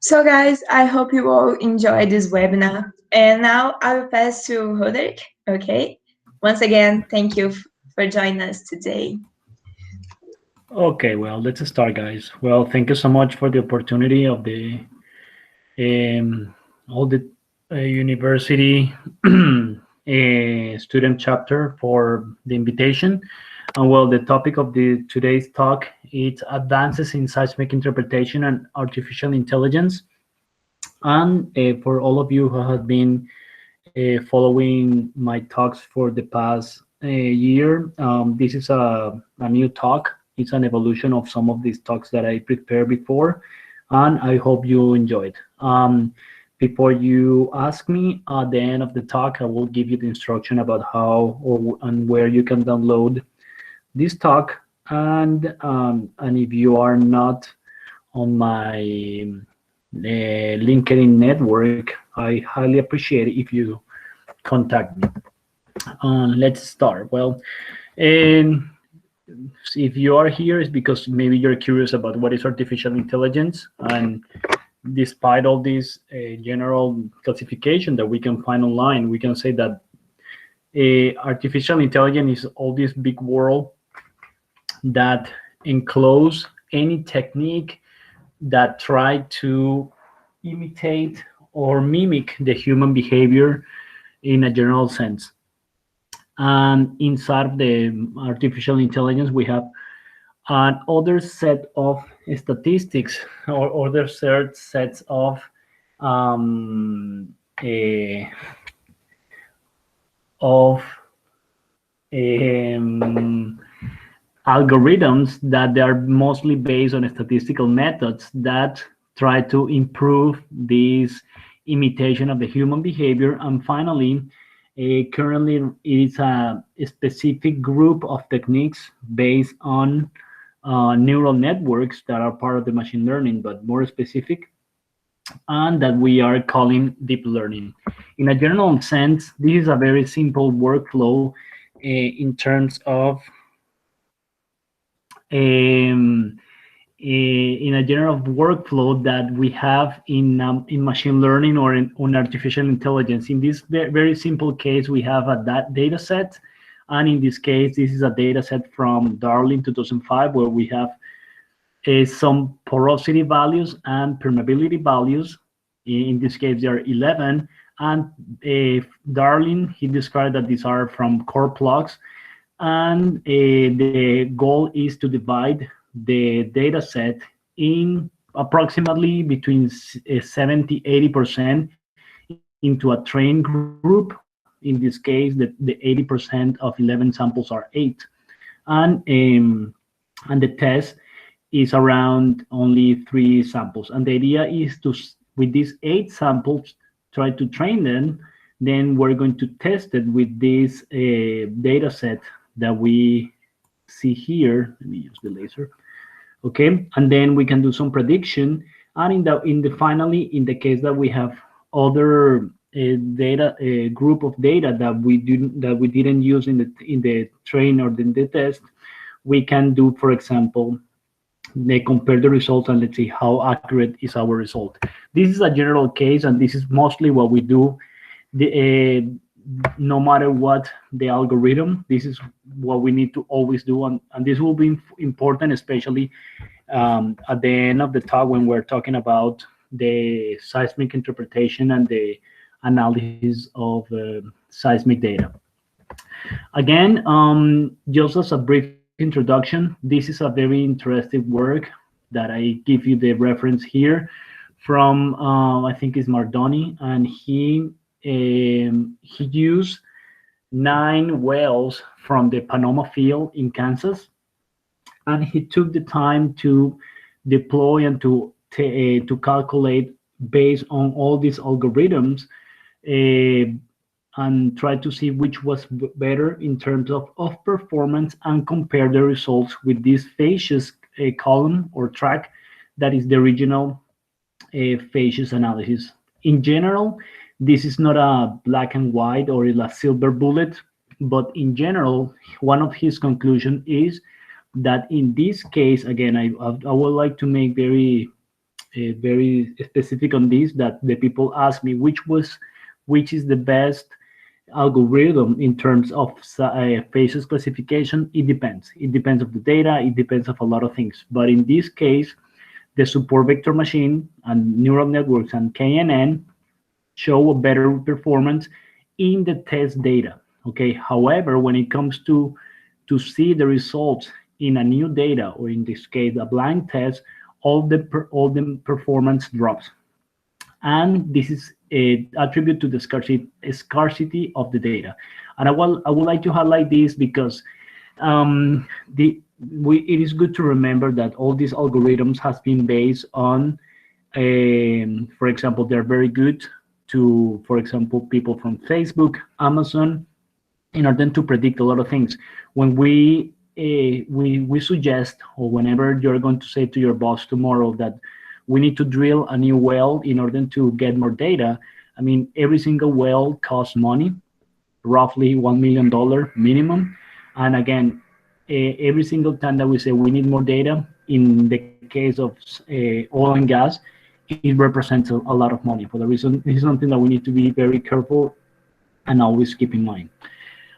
So, guys, I hope you all enjoyed this webinar. And now I will pass to Roderick. Okay. Once again, thank you for joining us today. Okay, well, let's start, guys. Well, thank you so much for the opportunity of the all the university student chapter for the invitation. And well, the topic of the today's talk is advances in seismic interpretation and artificial intelligence. And for all of you who have been following my talks for the past year, this is a new talk. It's an evolution of some of these talks that I prepared before, and I hope you enjoyed. Before you ask me at the end of the talk, I will give you the instruction about how or and where you can download this talk. And if you are not on my LinkedIn network, I highly appreciate it if you contact me. Let's start. Well, and if you are here, it's because maybe you're curious about what is artificial intelligence. And despite all this general classification that we can find online, we can say that artificial intelligence is all this big world that enclose any technique that try to imitate or mimic the human behavior in a general sense. And inside of the artificial intelligence, we have another set of statistics or other sets of um, eh, of um, algorithms that they are mostly based on statistical methods that try to improve this imitation of the human behavior. And finally, currently it is a specific group of techniques based on neural networks that are part of the machine learning, but more specific, and that we are calling deep learning. In a general sense, this is a very simple workflow in terms of um, in a general workflow that we have in machine learning or on artificial intelligence. In this very simple case, we have a data set. And in this case, this is a data set from Darling 2005, where we have some porosity values and permeability values. In this case, there are 11. And Darling, he described that these are from core plugs. And the goal is to divide the data set in approximately between 70-80% into a train group. In this case, the 80% of 11 samples are 8. And the test is around only 3 samples. And the idea is to, with these 8 samples, try to train them. Then we're going to test it with this data set that we see here. Let me use the laser. Okay, and then we can do some prediction. And in the finally, in the case that we have other data group of data that we didn't use in the train or in the test, we can do, for example, they compare the results and let's see how accurate is our result. This is a general case, and this is mostly what we do. No matter what the algorithm, this is what we need to always do, and this will be important, especially at the end of the talk when we're talking about the seismic interpretation and the analysis of seismic data. Again, just as a brief introduction, this is a very interesting work that I give you the reference here from I think it's Mardoni, and he used 9 wells from the Panoma field in Kansas, and he took the time to deploy and to calculate based on all these algorithms and try to see which was better in terms of performance, and compare the results with this phases column or track that is the original phases analysis. In general, this is not a black and white or a silver bullet, but in general, one of his conclusions is that in this case, again, I would like to make very very specific on this, that the people ask me which is the best algorithm in terms of facial classification. It depends. It depends of the data. It depends of a lot of things. But in this case, the support vector machine and neural networks and KNN show a better performance in the test data. Okay. However, when it comes to see the results in a new data, or in this case, a blind test, all the performance drops. And this is a attribute to the scarcity of the data. And I would like to highlight this because it is good to remember that all these algorithms has been based on, for example, they're very good to, for example, people from Facebook, Amazon, in order to predict a lot of things. When we suggest, or whenever you're going to say to your boss tomorrow that we need to drill a new well in order to get more data, I mean, every single well costs money, roughly $1 million minimum. And again, every single time that we say we need more data, in the case of oil and gas, it represents a lot of money. For the reason, this is something that we need to be very careful and always keep in mind.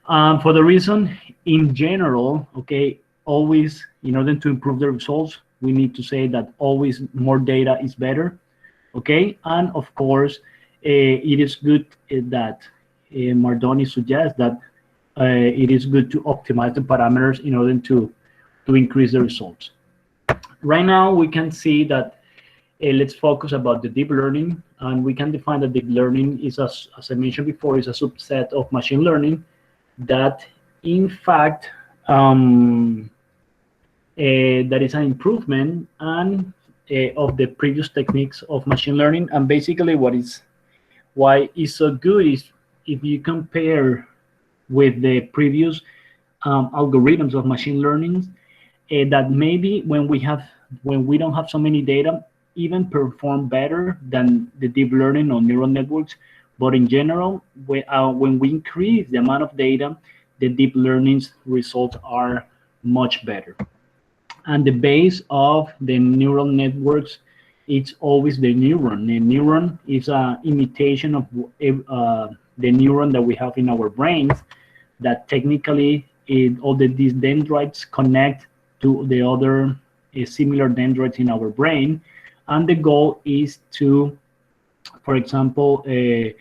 For the reason, in general, okay, always, in order to improve the results, we need to say that always more data is better, okay? And of course, it is good that Mardoni suggests that it is good to optimize the parameters in order to increase the results. Right now, we can see that let's focus about the deep learning, and we can define that deep learning is, as I mentioned before, is a subset of machine learning that, in fact, that is an improvement and of the previous techniques of machine learning. And basically, why it's so good is if you compare with the previous algorithms of machine learning, that maybe when we don't have so many data, even perform better than the deep learning or neural networks. But in general, when we increase the amount of data, the deep learning's results are much better. And the base of the neural networks, it's always the neuron. The neuron is an imitation of the neuron that we have in our brains, that technically these dendrites connect to the other similar dendrites in our brain. And the goal is to, for example, when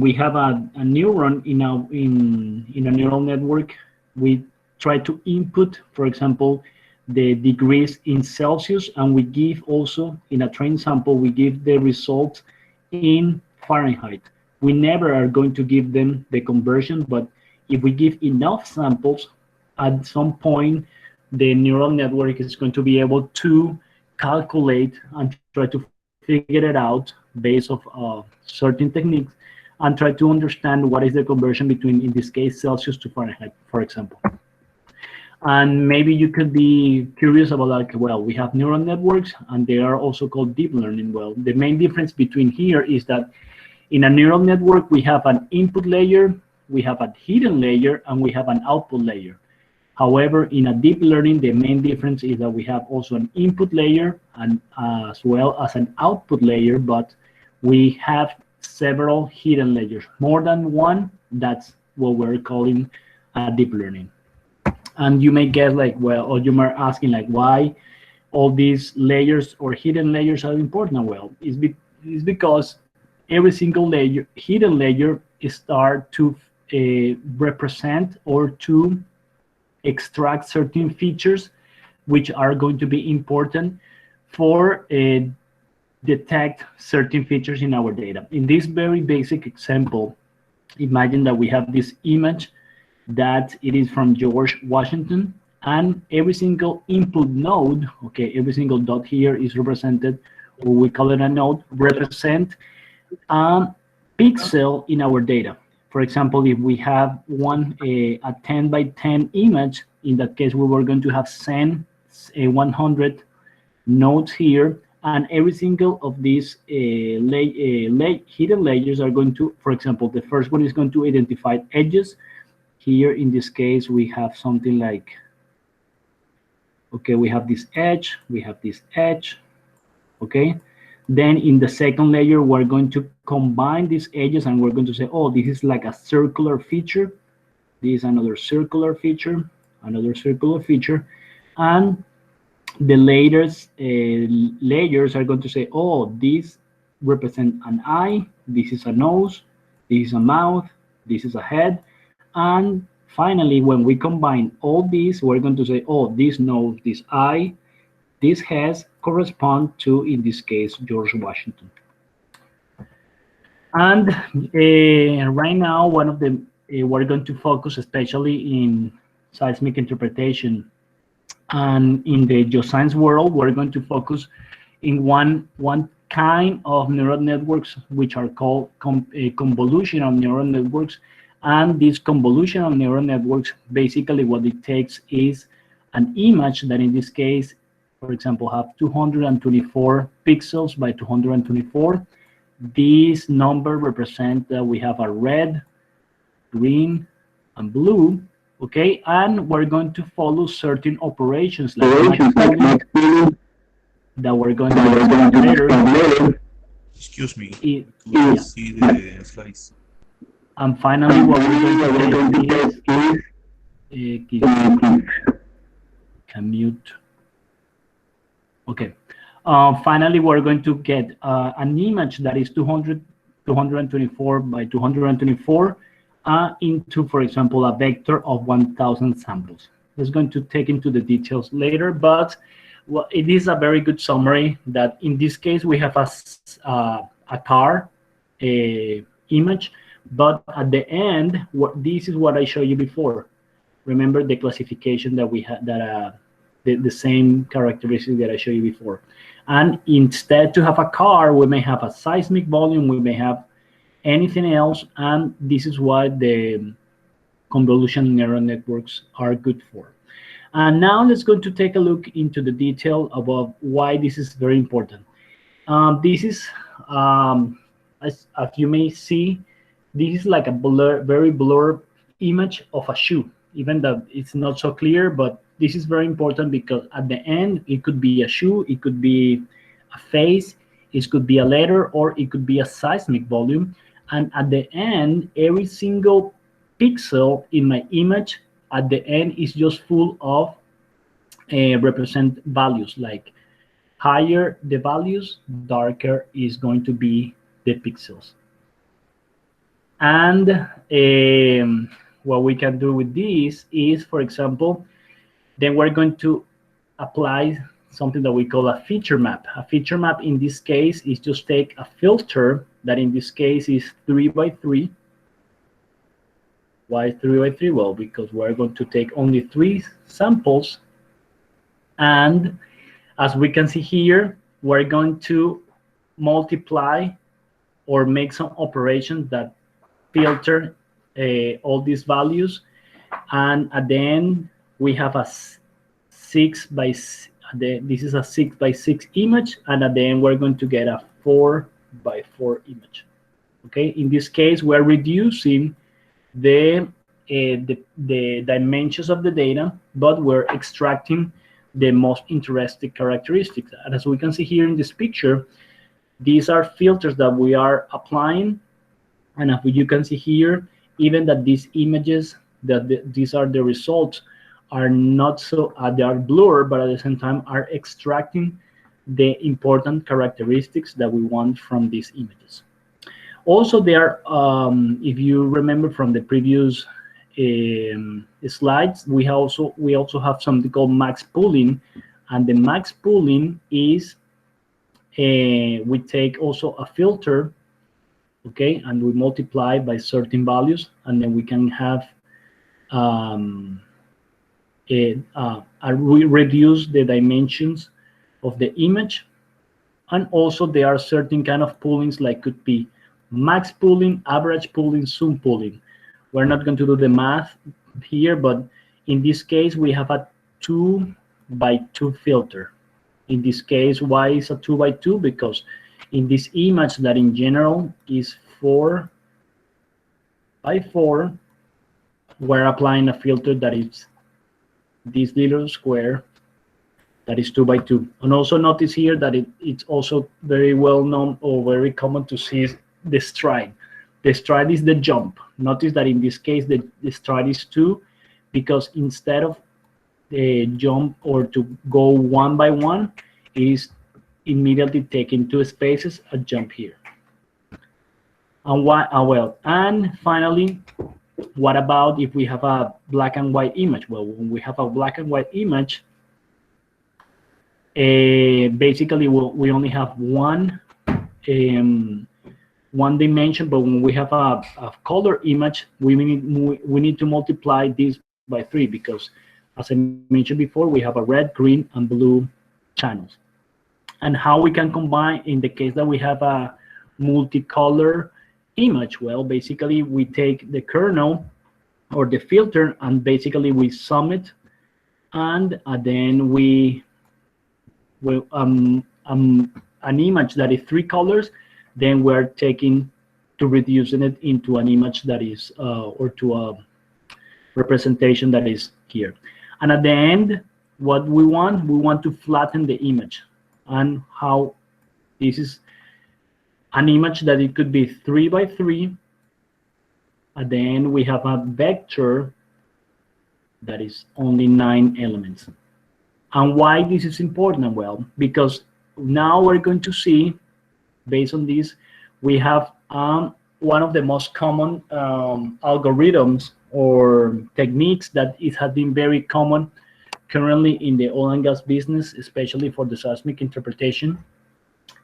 we have a neuron in a neural network, we try to input, for example, the degrees in Celsius, and we give also, in a trained sample, we give the results in Fahrenheit. We never are going to give them the conversion, but if we give enough samples, at some point, the neural network is going to be able to calculate and try to figure it out based on certain techniques, and try to understand what is the conversion between, in this case, Celsius to Fahrenheit, for example. And maybe you could be curious about, like, well, we have neural networks and they are also called deep learning. Well, the main difference between here is that in a neural network, we have an input layer, we have a hidden layer, and we have an output layer. However, in a deep learning, the main difference is that we have also an input layer and as well as an output layer, but we have several hidden layers, more than one. That's what we're calling a deep learning. And you may get like, well, or you might asking like, why all these layers or hidden layers are important? Well, it's because every single layer, hidden layer, start to represent or to extract certain features which are going to be important for detect certain features in our data. In this very basic example, imagine that we have this image that it is from George Washington, and every single input node, okay, every single dot here is represented, or we call it a node, represent a pixel in our data. For example, if we have a 10 by 10 image, in that case, we were going to have 100 nodes here, and every single of these hidden layers are going to, for example, the first one is going to identify edges. Here, in this case, we have something like, okay, we have this edge, we have this edge, okay? Then in the second layer, we're going to combine these edges and we're going to say, oh, this is like a circular feature. This is another circular feature. And the latest layers are going to say, oh, this represents an eye, this is a nose, this is a mouth, this is a head. And finally, when we combine all these, we're going to say, oh, this nose, this eye, this head correspond to, in this case, George Washington. And right now, one of the, we're going to focus especially in seismic interpretation. And in the geoscience world, we're going to focus in one kind of neural networks, which are called convolutional neural networks. And these convolutional neural networks, basically what it takes is an image that in this case, for example, have 224 pixels by 224. This number represents that we have a red, green, and blue. Okay, and we're going to follow certain operations like that we're going to explain later. Excuse me. Yeah. See the slides. And finally, what we're going to do is can mute. Okay. Finally, we're going to get an image that is 224 by 224 into, for example, a vector of 1,000 samples. It's going to take into the details later, but well, it is a very good summary that in this case we have a car image, but at the end, this is what I showed you before. Remember the classification that we had, that the same characteristic that I showed you before. And instead to have a car, we may have a seismic volume, we may have anything else, and this is what the convolutional neural networks are good for. And now let's go to take a look into the detail about why this is very important. This is, as you may see, this is like a very blurred image of a shoe, even though it's not so clear, but this is very important because at the end, it could be a shoe, it could be a face, it could be a letter, or it could be a seismic volume. And at the end, every single pixel in my image at the end is just full of represent values. Like higher the values, darker is going to be the pixels. And what we can do with this is, for example, then we're going to apply something that we call a feature map. A feature map in this case is just take a filter that in this case is 3 by 3. Why 3 by 3? Well, because we're going to take only 3 samples. And as we can see here, we're going to multiply or make some operations that filter all these values. And at the end, we have a 6 by, this is a 6 by 6 image. And at the end, we're going to get a 4 by 4 image. Okay, in this case, we're reducing the dimensions of the data, but we're extracting the most interesting characteristics. And as we can see here in this picture, these are filters that we are applying. And as you can see here, even that these images, these are the results, are not so, they are blurred, but at the same time are extracting the important characteristics that we want from these images. Also, there, if you remember from the previous slides, we also have something called max pooling, and the max pooling is we take also a filter, okay, and we multiply by certain values, and then we can have we reduce the dimensions of the image. And also there are certain kind of poolings, like could be max pooling, average pooling, zoom pooling. We're not going to do the math here, but in this case we have a 2 by 2 filter. In this case, why is a 2 by 2? Because in this image that in general is 4 by 4, we're applying a filter that is this little square that is 2 by 2. And also notice here that it's also very well known or very common to see the stride. The stride is the jump. Notice that in this case, the stride is 2, because instead of the jump or to go 1 by 1, it is immediately taking 2 spaces, a jump here. And why? Well, and finally, what about if we have a black and white image? Well, when we have a black and white image, basically we only have one dimension, but when we have a color image, we need to multiply this by 3, because as I mentioned before, we have a red, green, and blue channels. And how we can combine in the case that we have a multicolor image? Well, basically we take the kernel or the filter, and basically we sum it, and then we an image that is 3 colors, then we're taking to reducing it into an image that is or to a representation that is here. And at the end, what we want to flatten the image. And how this is an image that it could be 3 by 3. At the end, we have a vector that is only 9 elements. And why this is important? Well, because now we're going to see, based on this, we have one of the most common algorithms or techniques that it has been very common currently in the oil and gas business, especially for the seismic interpretation.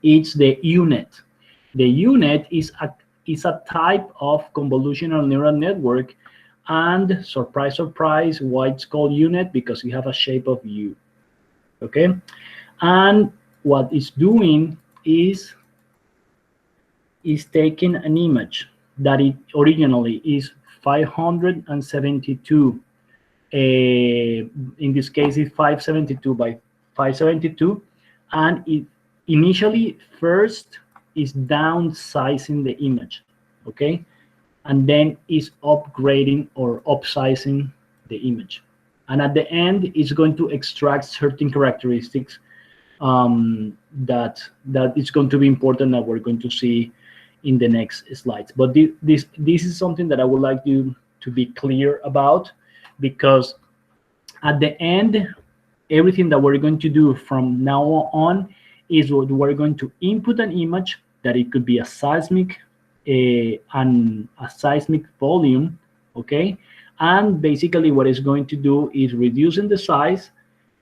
It's the UNet. The UNet is a type of convolutional neural network, and surprise, surprise, why it's called UNet? Because you have a shape of U. Okay, and what it's doing is taking an image that it originally is 572. In this case, it's 572 by 572, and it initially first is downsizing the image, okay, and then is upgrading or upsizing the image, and at the end it's going to extract certain characteristics that is going to be important, that we're going to see in the next slides. But this is something that I would like you to be clear about, because at the end, everything that we're going to do from now on is we're going to input an image that it could be a seismic and a seismic volume, okay, and basically what it's going to do is reducing the size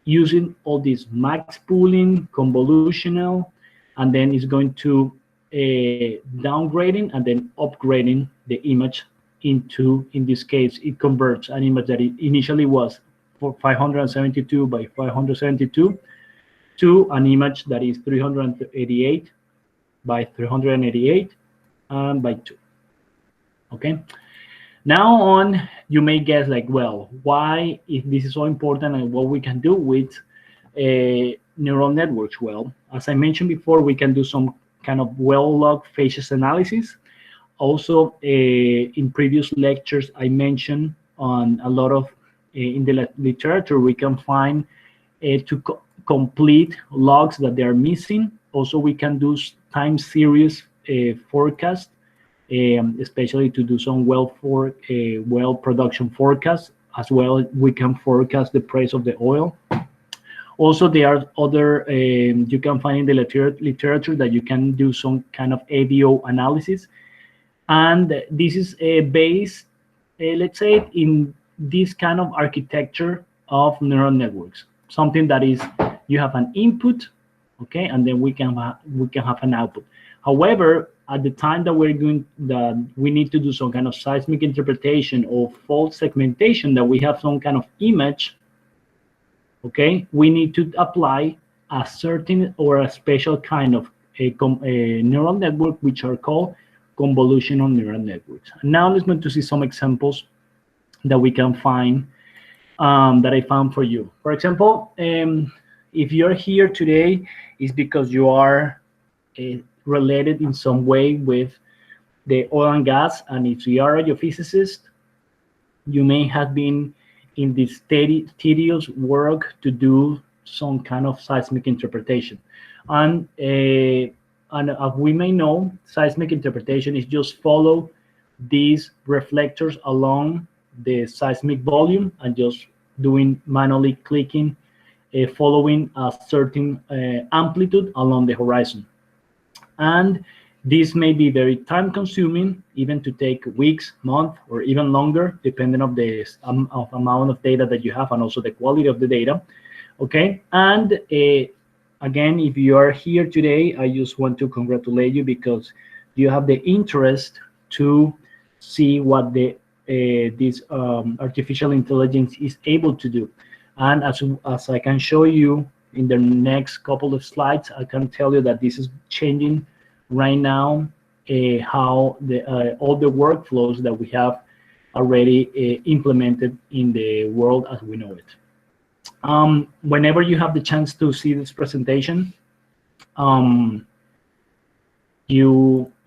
using all this max pooling, convolutional, and then it's going to downgrading and then upgrading the image into, in this case, it converts an image that it initially was for 572 by 572 to an image that is 388 by 388 and by 2. Okay. Now on, you may guess like, well, why, if this is so important, and what we can do with neural networks? Well, as I mentioned before, we can do some kind of well-logged phases analysis. Also, in previous lectures, I mentioned on a lot of, in the literature, we can find to complete logs that they are missing. Also, we can do time series forecast, especially to do some well production forecast. As well, we can forecast the price of the oil. Also, there are other, you can find in the literature that you can do some kind of ADO analysis. And this is based, let's say, in this kind of architecture of neural networks. Something that is, you have an input, okay, and then we can have an output. However, at the time that we need to do some kind of seismic interpretation or fault segmentation, that we have some kind of image, okay, we need to apply a certain or a special kind of a neural network, which are called convolutional neural networks. Now let's go to see some examples that we can find, that I found for you. For example, if you're here today, it's because you are related in some way with the oil and gas, and if you are a geophysicist, you may have been in this tedious work to do some kind of seismic interpretation. And as we may know, seismic interpretation is just follow these reflectors along the seismic volume and just doing manually clicking, following a certain amplitude along the horizon. And this may be very time consuming, even to take weeks, months, or even longer, depending on the amount of data that you have and also the quality of the data. Okay, and again, if you are here today, I just want to congratulate you because you have the interest to see what this artificial intelligence is able to do. And as I can show you in the next couple of slides, I can tell you that this is changing right now how all the workflows that we have already implemented in the world as we know it. Whenever you have the chance to see this presentation,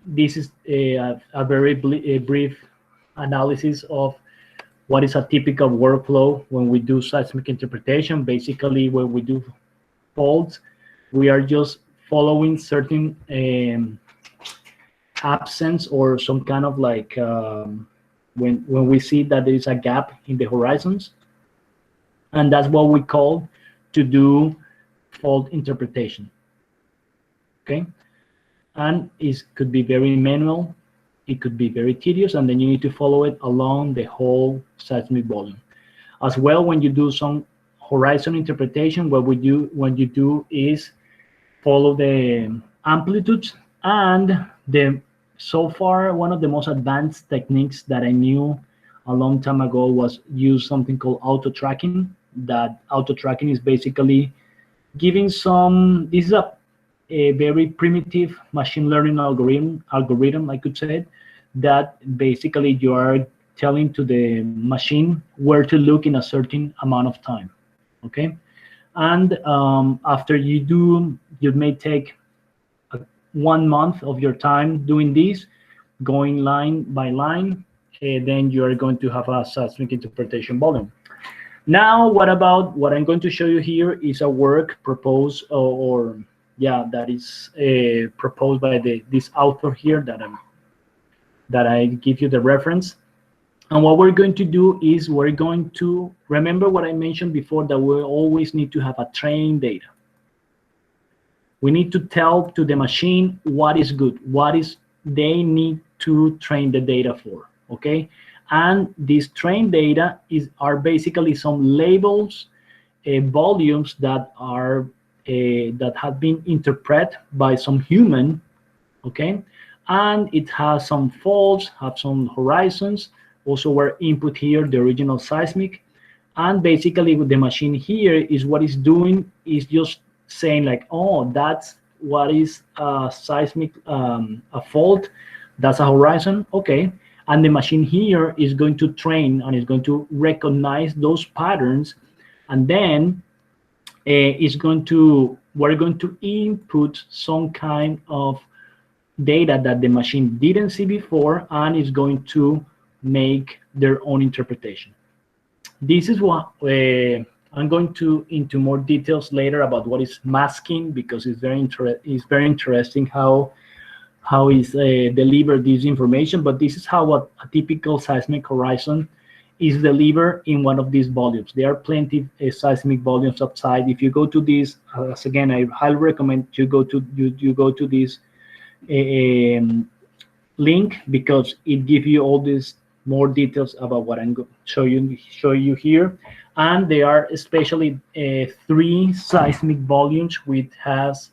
this is a very brief analysis of what is a typical workflow when we do seismic interpretation. Basically, when we do faults, we are just following certain absence or some kind of like when we see that there is a gap in the horizons, and that's what we call to do fault interpretation. Okay, and it could be very manual, it could be very tedious, and then you need to follow it along the whole seismic volume. As well, when you do some horizon interpretation, what you do is follow the amplitudes, and so far one of the most advanced techniques that I knew a long time ago was use something called auto tracking. That auto tracking is basically giving this is a very primitive machine learning algorithm, I could say, that basically you are telling to the machine where to look in a certain amount of time. Okay, and after you may take 1 month of your time doing this, going line by line, then you are going to have a seismic interpretation volume. Now, what I'm going to show you here is a work proposed that is proposed by this author here that I give you the reference. And what we're going to do is we're going to remember what I mentioned before, that we always need to have a trained data. We need to tell to the machine what is good, what is they need to train the data for, okay? And these trained data are basically some labels, volumes that have been interpreted by some human, okay? And it has some faults, have some horizons, also were input here, the original seismic. And basically with the machine here is what it's doing is just saying like, oh, that's what is a seismic, a fault, that's a horizon, okay. And the machine here is going to train and is going to recognize those patterns, and then we're going to input some kind of data that the machine didn't see before, and is going to make their own interpretation. This is what I'm going into more details later about what is masking, because it's very interesting how is delivered this information. But this is how a typical seismic horizon is delivered in one of these volumes. There are plenty of seismic volumes outside. If you go to this, again, I highly recommend you go to this link, because it gives you all these more details about what I'm going to show you here. And there are especially 3 seismic volumes which has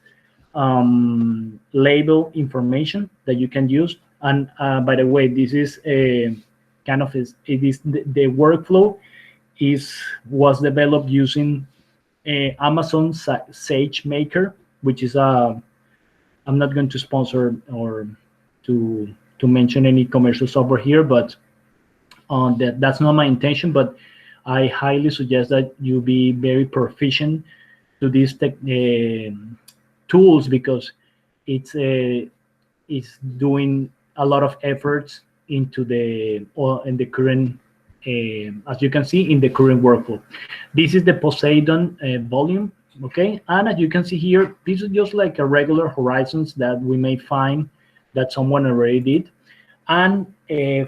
label information that you can use. And by the way, this is a kind of the workflow was developed using Amazon SageMaker, which is I'm not going to sponsor or to mention any commercial software here, but that's not my intention. But I highly suggest that you be very proficient to these tools, because it's doing a lot of efforts into in the current, as you can see, in the current workflow. This is the Poseidon volume. Okay, and as you can see here, this is just like a regular horizons that we may find that someone already did. And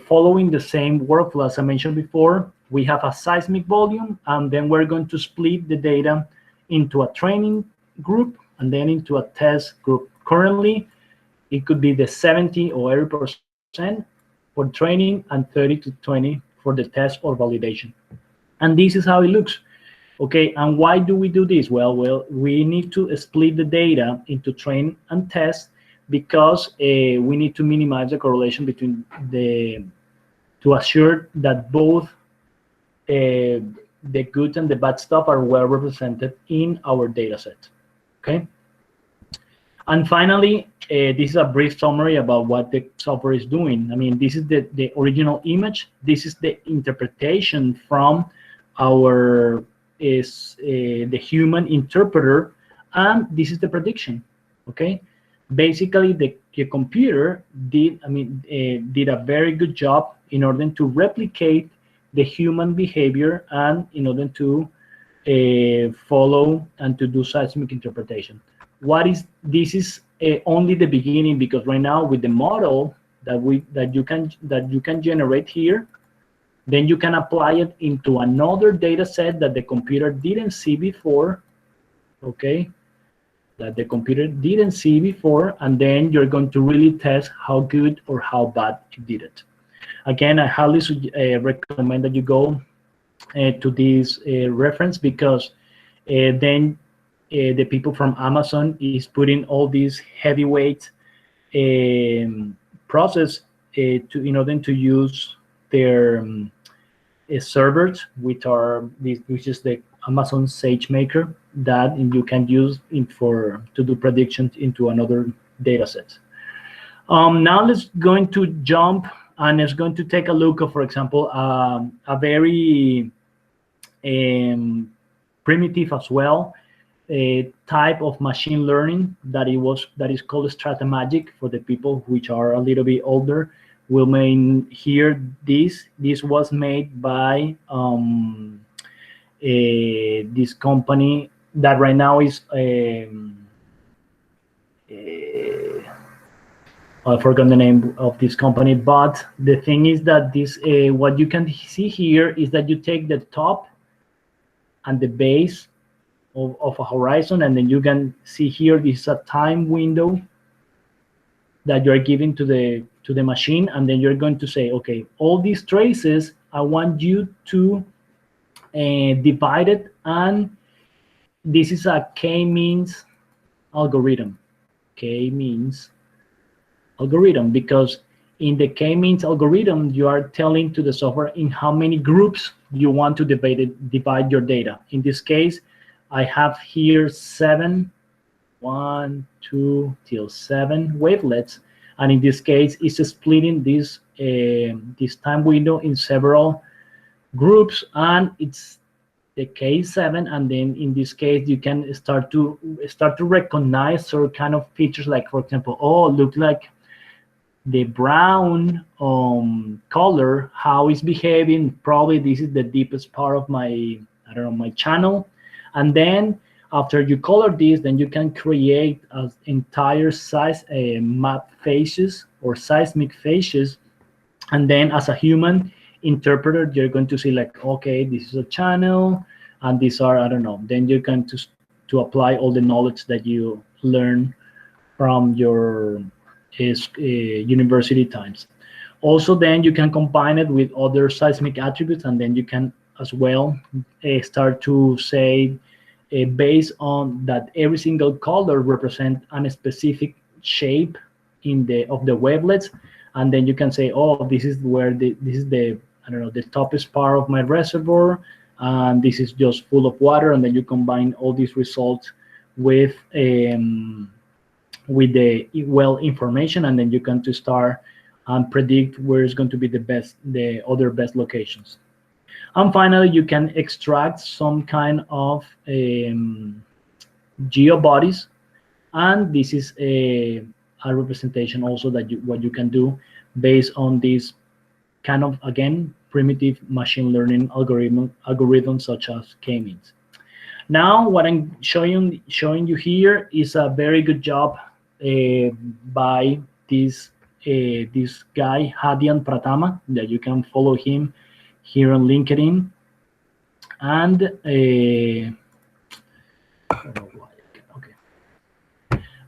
following the same workflow as I mentioned before, we have a seismic volume, and then we're going to split the data into a training group and then into a test group. Currently, it could be the 70 or 80% for training and 30 to 20 for the test or validation. And this is how it looks. Okay, and why do we do this? Well, we need to split the data into train and test because we need to minimize the correlation between to assure that both the good and the bad stuff are well represented in our data set. Okay. And finally, this is a brief summary about what the software is doing. I mean, this is the original image. This is the interpretation from our the human interpreter, and this is the prediction. Okay, basically the computer did did a very good job in order to replicate the human behavior and in order to follow and to do seismic interpretation. What is this is only the beginning, because right now with the model that you can generate here, then you can apply it into another data set that the computer didn't see before. Okay, that the computer didn't see before, and then you're going to really test how good or how bad it did it. Again, I highly recommend that you go to this reference, because then the people from Amazon is putting all these heavyweight process in order to use their servers, which is the Amazon SageMaker, that you can use to do predictions into another data set. Now let's going to jump and it's going to take a look at, for example, a very primitive as well type of machine learning that is called StrataMagic. For the people which are a little bit older will may hear this. This was made by this company that right now is I forgot the name of this company, but the thing is that this what you can see here is that you take the top and the base of a horizon, and then you can see here this is a time window that you're giving to the machine, and then you're going to say, okay, all these traces, I want you to divide it, and this is a k-means algorithm. K-means algorithm, because in the k-means algorithm, you are telling to the software in how many groups you want to divide your data. In this case, I have here 7, 1, 2 till 7 wavelets, and in this case, it's splitting this this time window in several groups, and it's the K7. And then in this case, you can start to recognize certain kind of features, like for example, oh, look like the brown color, how it's behaving. Probably this is the deepest part of my, I don't know, my channel. And then after you color this, then you can create an entire size map phases or seismic phases. And then as a human interpreter, you're going to see like, okay, this is a channel, and these are, I don't know. Then you're going to apply all the knowledge that you learn from your university times. Also, then you can combine it with other seismic attributes, and then you can as well start to say, based on that every single color represents a specific shape of the wavelets, and then you can say, oh, this is where this is the, I don't know, the toppest part of my reservoir, and this is just full of water, and then you combine all these results with the well information, and then you can to start and predict where is going to be the other best locations. And finally, you can extract some kind of geobodies, and this is a representation also that what you can do based on this kind of, again, primitive machine learning algorithm such as k-means. Now, what I'm showing you here is a very good job by this guy Hadian Pratama, that you can follow him here on LinkedIn, and okay,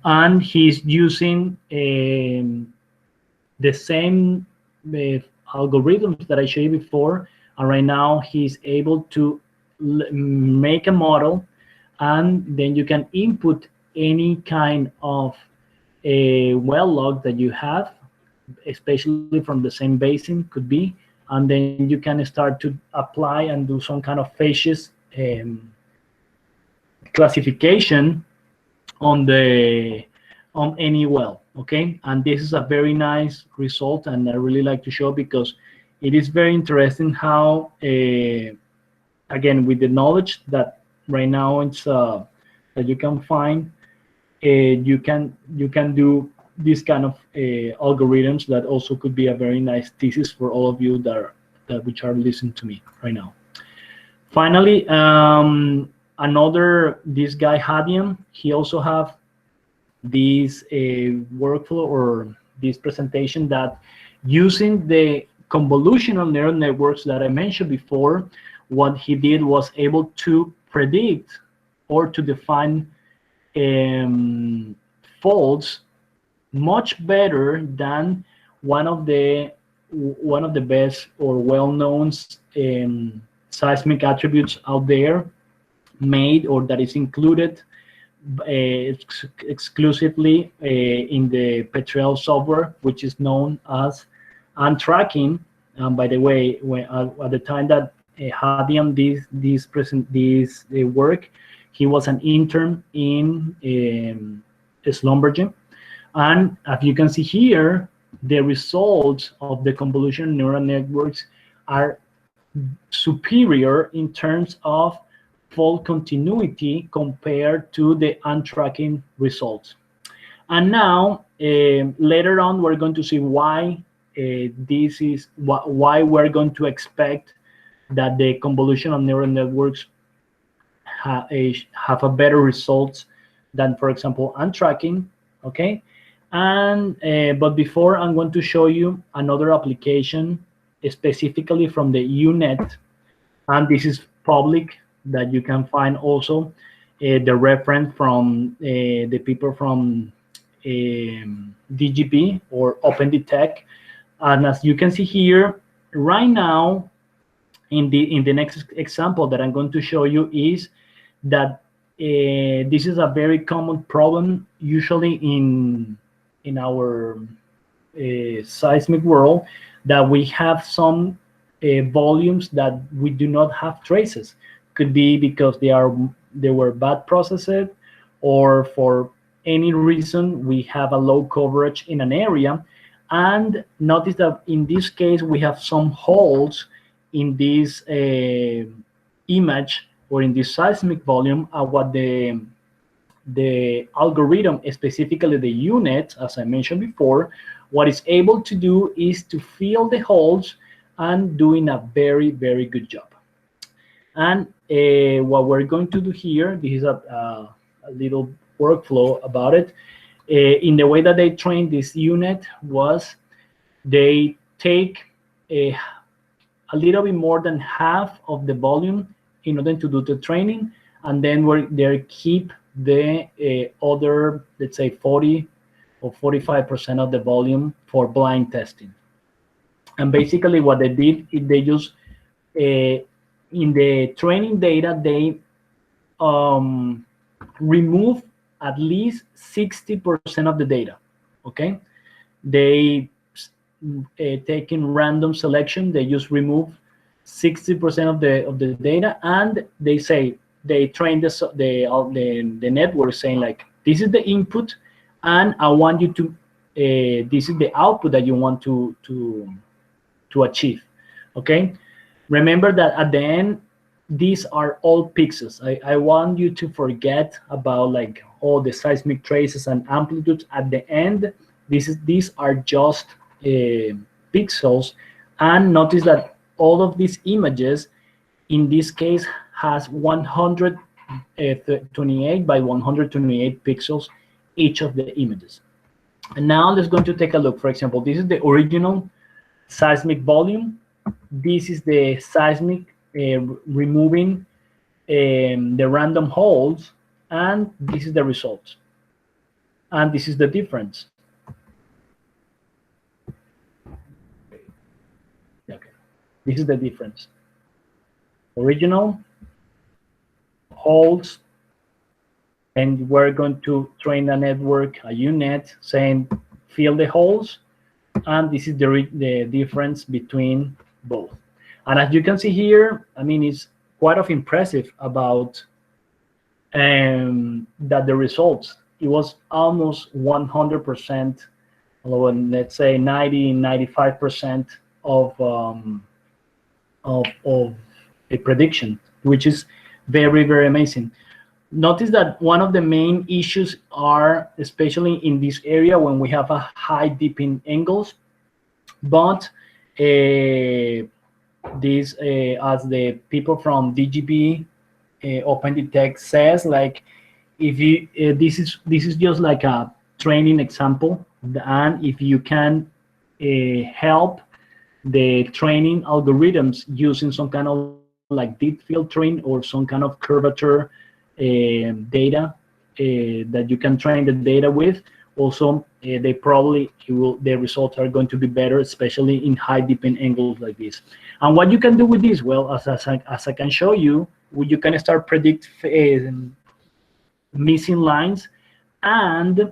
and he's using the same algorithms that I showed you before, and right now he's able to make a model, and then you can input any kind of a well log that you have, especially from the same basin, could be, and then you can start to apply and do some kind of phases classification on the on any well. Okay, and this is a very nice result, and I really like to show because it is very interesting how again, with the knowledge that right now it's that you can find, you can do this kind of algorithms that also could be a very nice thesis for all of you that which are listening to me right now. Finally, this guy Hadian, he also have this workflow or this presentation that using the convolutional neural networks that I mentioned before, what he did was able to predict or to define faults much better than one of the best or well-known seismic attributes out there made or that is included exclusively in the Petrel software, which is known as Untracking. By the way, at the time that Hadian this work, he was an intern in Schlumberger, and as you can see here, the results of the convolutional neural networks are superior in terms of fault continuity compared to the untracking results. And now, later on, we're going to see why this is why we're going to expect that the convolutional neural networks have a better results than, for example, untracking. Okay, and but before, I'm going to show you another application specifically from the UNet, and this is public, that you can find also the reference from the people from DGP or OpenDTech. And as you can see here, right now, in the next example that I'm going to show you is that this is a very common problem, usually in our seismic world, that we have some volumes that we do not have traces. Could be because they were bad processed, or for any reason we have a low coverage in an area. And notice that in this case we have some holes in this image or in this seismic volume. What the algorithm, specifically the UNet, as I mentioned before, what it's able to do is to fill the holes and doing a very, very good job. And what we're going to do here, this is a little workflow about it. In the way that they trained this UNet was they take a little bit more than half of the volume in order to do the training, and then they keep the other, let's say 40 or 45% of the volume for blind testing. And basically what they did is they just in the training data, they remove at least 60% of the data. Okay, they take in random selection. They just remove 60% of the data, and they say they train the network saying like, this is the input, and I want you to this is the output that you want to achieve. Okay. Remember that at the end, these are all pixels. I want you to forget about like all the seismic traces and amplitudes. At the end, these are just pixels. And notice that all of these images, in this case, has 100 28 by 128 pixels each of the images. And now let's go to take a look. For example, this is the original seismic volume. This is the seismic removing the random holes, and this is the result. And this is the difference. Okay, this is the difference. Original holes, and we're going to train a network, a UNet, saying fill the holes, and this is the difference between both. And as you can see here, I mean, it's quite of impressive about that the results, it was almost 100%, let's say 95% of a prediction, which is very, very amazing. Notice that one of the main issues are, especially in this area, when we have a high dipping angles, but this, as the people from DGB Open Detect says, like, if you this is just like a training example, and if you can help the training algorithms using some kind of like deep filtering or some kind of curvature data that you can train the data with, also they probably the results are going to be better, especially in high dipping angles like this. And what you can do with this, well, as I can show you, you can start predict missing lines, and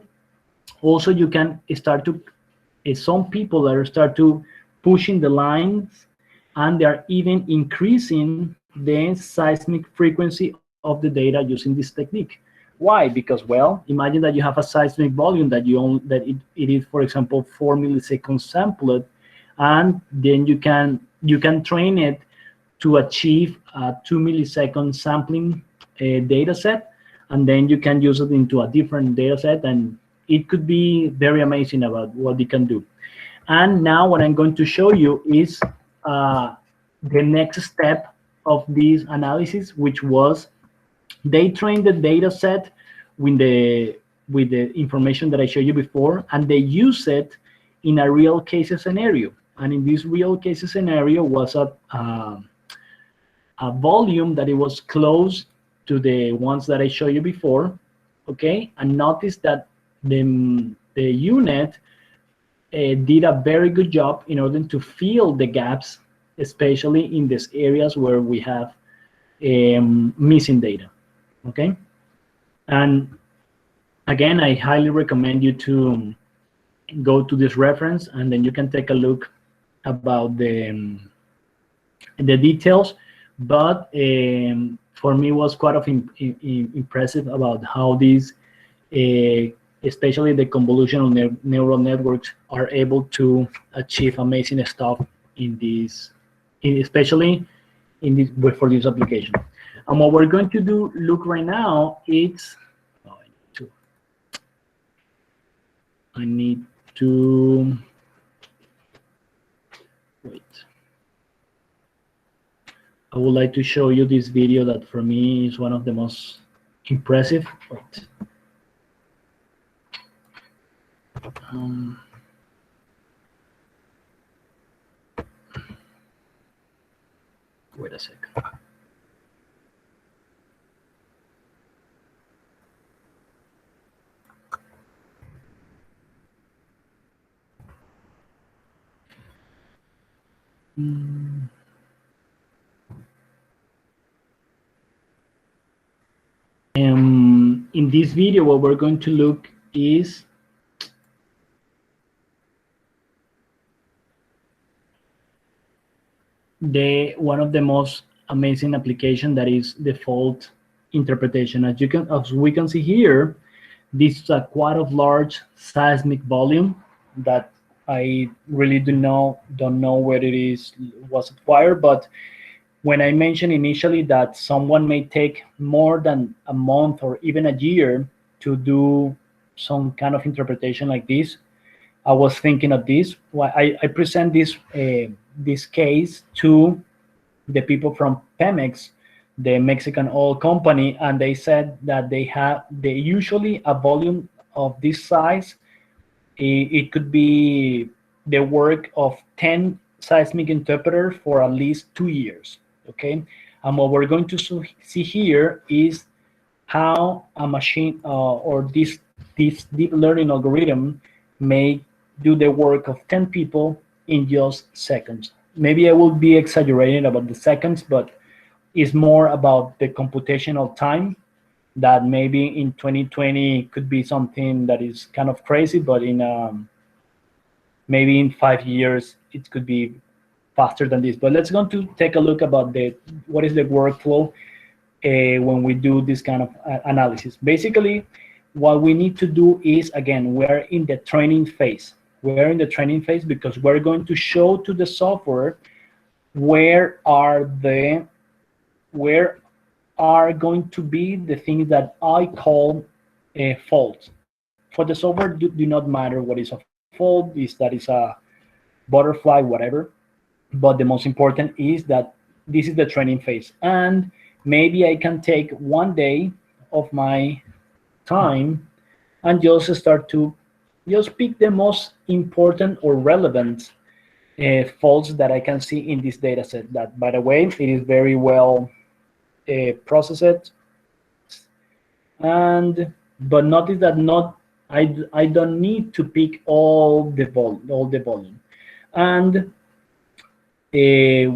also you can start to some people that are start to pushing the lines, and they are even increasing the seismic frequency of the data using this technique. Why? Because, well, imagine that you have a seismic volume that it is, for example, 4 milliseconds sampled, and then you can train it to achieve a 2 millisecond sampling data set, and then you can use it into a different data set, and it could be very amazing about what it can do. And now what I'm going to show you is the next step of this analysis, which was they trained the data set with the information that I showed you before, and they use it in a real case scenario. And in this real case scenario was a volume that it was close to the ones that I showed you before, okay? And notice that the UNet did a very good job in order to fill the gaps, especially in these areas where we have missing data, okay? And again, I highly recommend you to go to this reference, and then you can take a look about the details. But for me, it was quite of impressive about how these, especially the convolutional neural networks, are able to achieve amazing stuff in this, especially in this for this application. And what we're going to do, look right now, it's I need to wait. I would like to show you this video that for me is one of the most impressive. Wait. Wait a second. In this video, what we're going to look is one of the most amazing application, that is the fault interpretation. As we can see here, this is a quite of large seismic volume that I really don't know where it was acquired. But when I mentioned initially that someone may take more than a month or even a year to do some kind of interpretation like this, I was thinking of this. I present this case to the people from Pemex the Mexican oil company, and they said that they usually a volume of this size, it could be the work of 10 seismic interpreters for at least 2 years. Okay, and what we're going to see here is how a machine or this deep learning algorithm may do the work of 10 people in just seconds. Maybe I will be exaggerating about the seconds, but it's more about the computational time that maybe in 2020 could be something that is kind of crazy, but in maybe in 5 years it could be faster than this. But let's go to take a look about what is the workflow when we do this kind of analysis. Basically, what we need to do is, again, we're in the training phase. We're in the training phase because we're going to show to the software where are going to be the things that I call faults. For the software, do not matter what is a fault, that is a butterfly, whatever. But the most important is that this is the training phase. And maybe I can take 1 day of my time and just start to just pick the most important or relevant faults that I can see in this data set. That, by the way, it is very well processed. But notice that I don't need to pick all the volume. And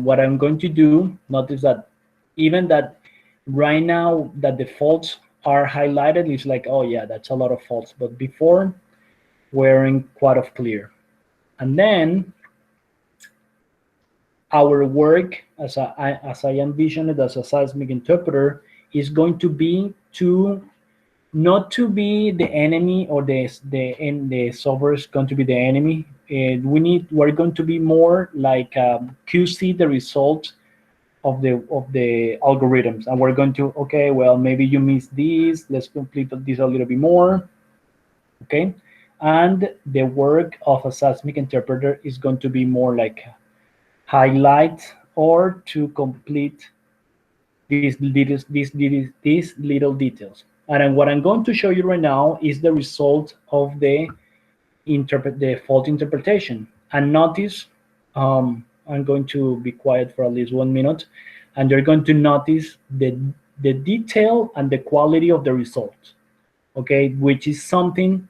what I'm going to do, notice that even that right now that the faults are highlighted, it's like, oh yeah, that's a lot of faults. But before, wearing quite of clear. And then our work, as I envision it as a seismic interpreter, is going to be not to be the enemy, or the software is going to be the enemy. We're going to be more like QC the result of the algorithms, and we're going to, okay, well, maybe you missed this, let's complete this a little bit more. Okay, and the work of a seismic interpreter is going to be more like highlight or to complete these little details. And what I'm going to show you right now is the result of the fault interpretation. And notice, I'm going to be quiet for at least 1 minute, and you're going to notice the detail and the quality of the result. Okay, which is something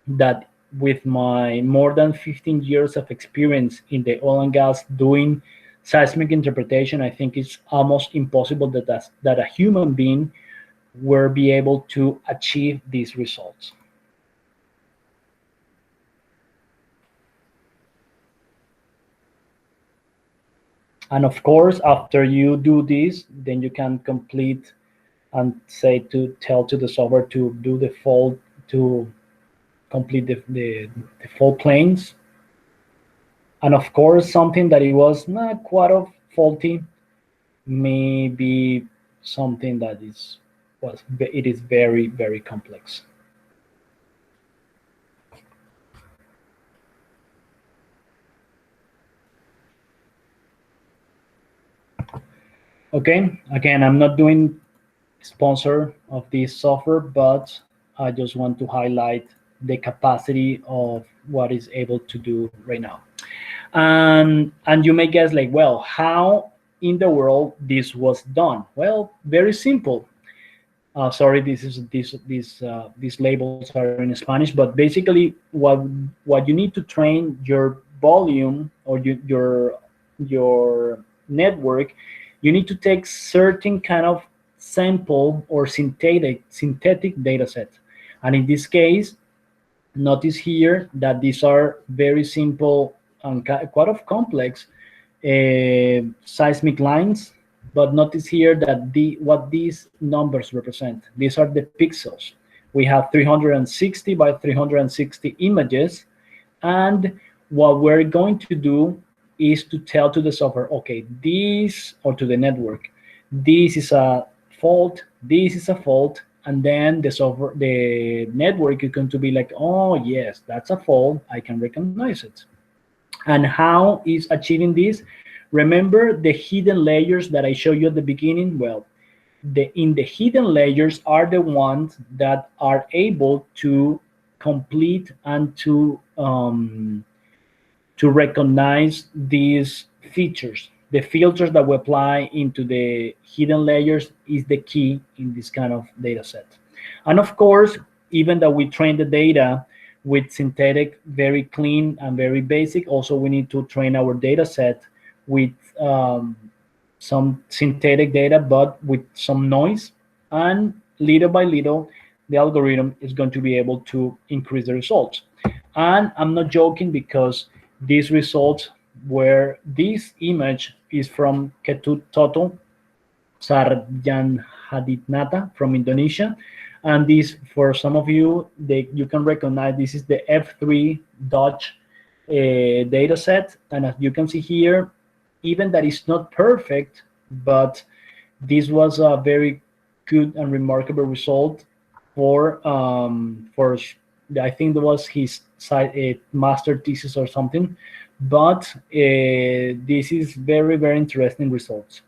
that with my more than 15 years of experience in the oil and gas doing seismic interpretation, I think it's almost impossible that a human being will be able to achieve these results. And of course, after you do this, then you can complete and tell to the software to do the fault, to complete the fault planes. And of course, something that it was not quite of faulty may be something that it is very, very complex. Okay, again, I'm not doing sponsor of this software, but I just want to highlight the capacity of what it's able to do right now. And you may guess, like, well, how in the world this was done? Well, very simple. Sorry, these labels are in Spanish, but basically, what you need to train your volume or your network, you need to take certain kind of sample or synthetic data set. And in this case, notice here that these are very simple and quite of complex seismic lines. But notice here that what these numbers represent. These are the pixels. We have 360 by 360 images, and what we're going to do is to tell to the software, okay, or to the network, this is a fault, this is a fault, and then the network is going to be like, oh yes, that's a fault, I can recognize it. And how is achieving this? Remember the hidden layers that I showed you at the beginning? Well, in the hidden layers are the ones that are able to complete and to recognize these features. The filters that we apply into the hidden layers is the key in this kind of data set. And of course, even that we train the data with synthetic, very clean and very basic, also we need to train our data set with some synthetic data, but with some noise. And little by little, the algorithm is going to be able to increase the results. And I'm not joking, because these results where this image is from Ketut Toto Sarjanhaditnata from Indonesia. And this, for some of you, you can recognize this is the F3 Dodge data set. And as you can see here, even that is not perfect, but this was a very good and remarkable result for I think that was his master thesis or something. But this is very, very interesting results.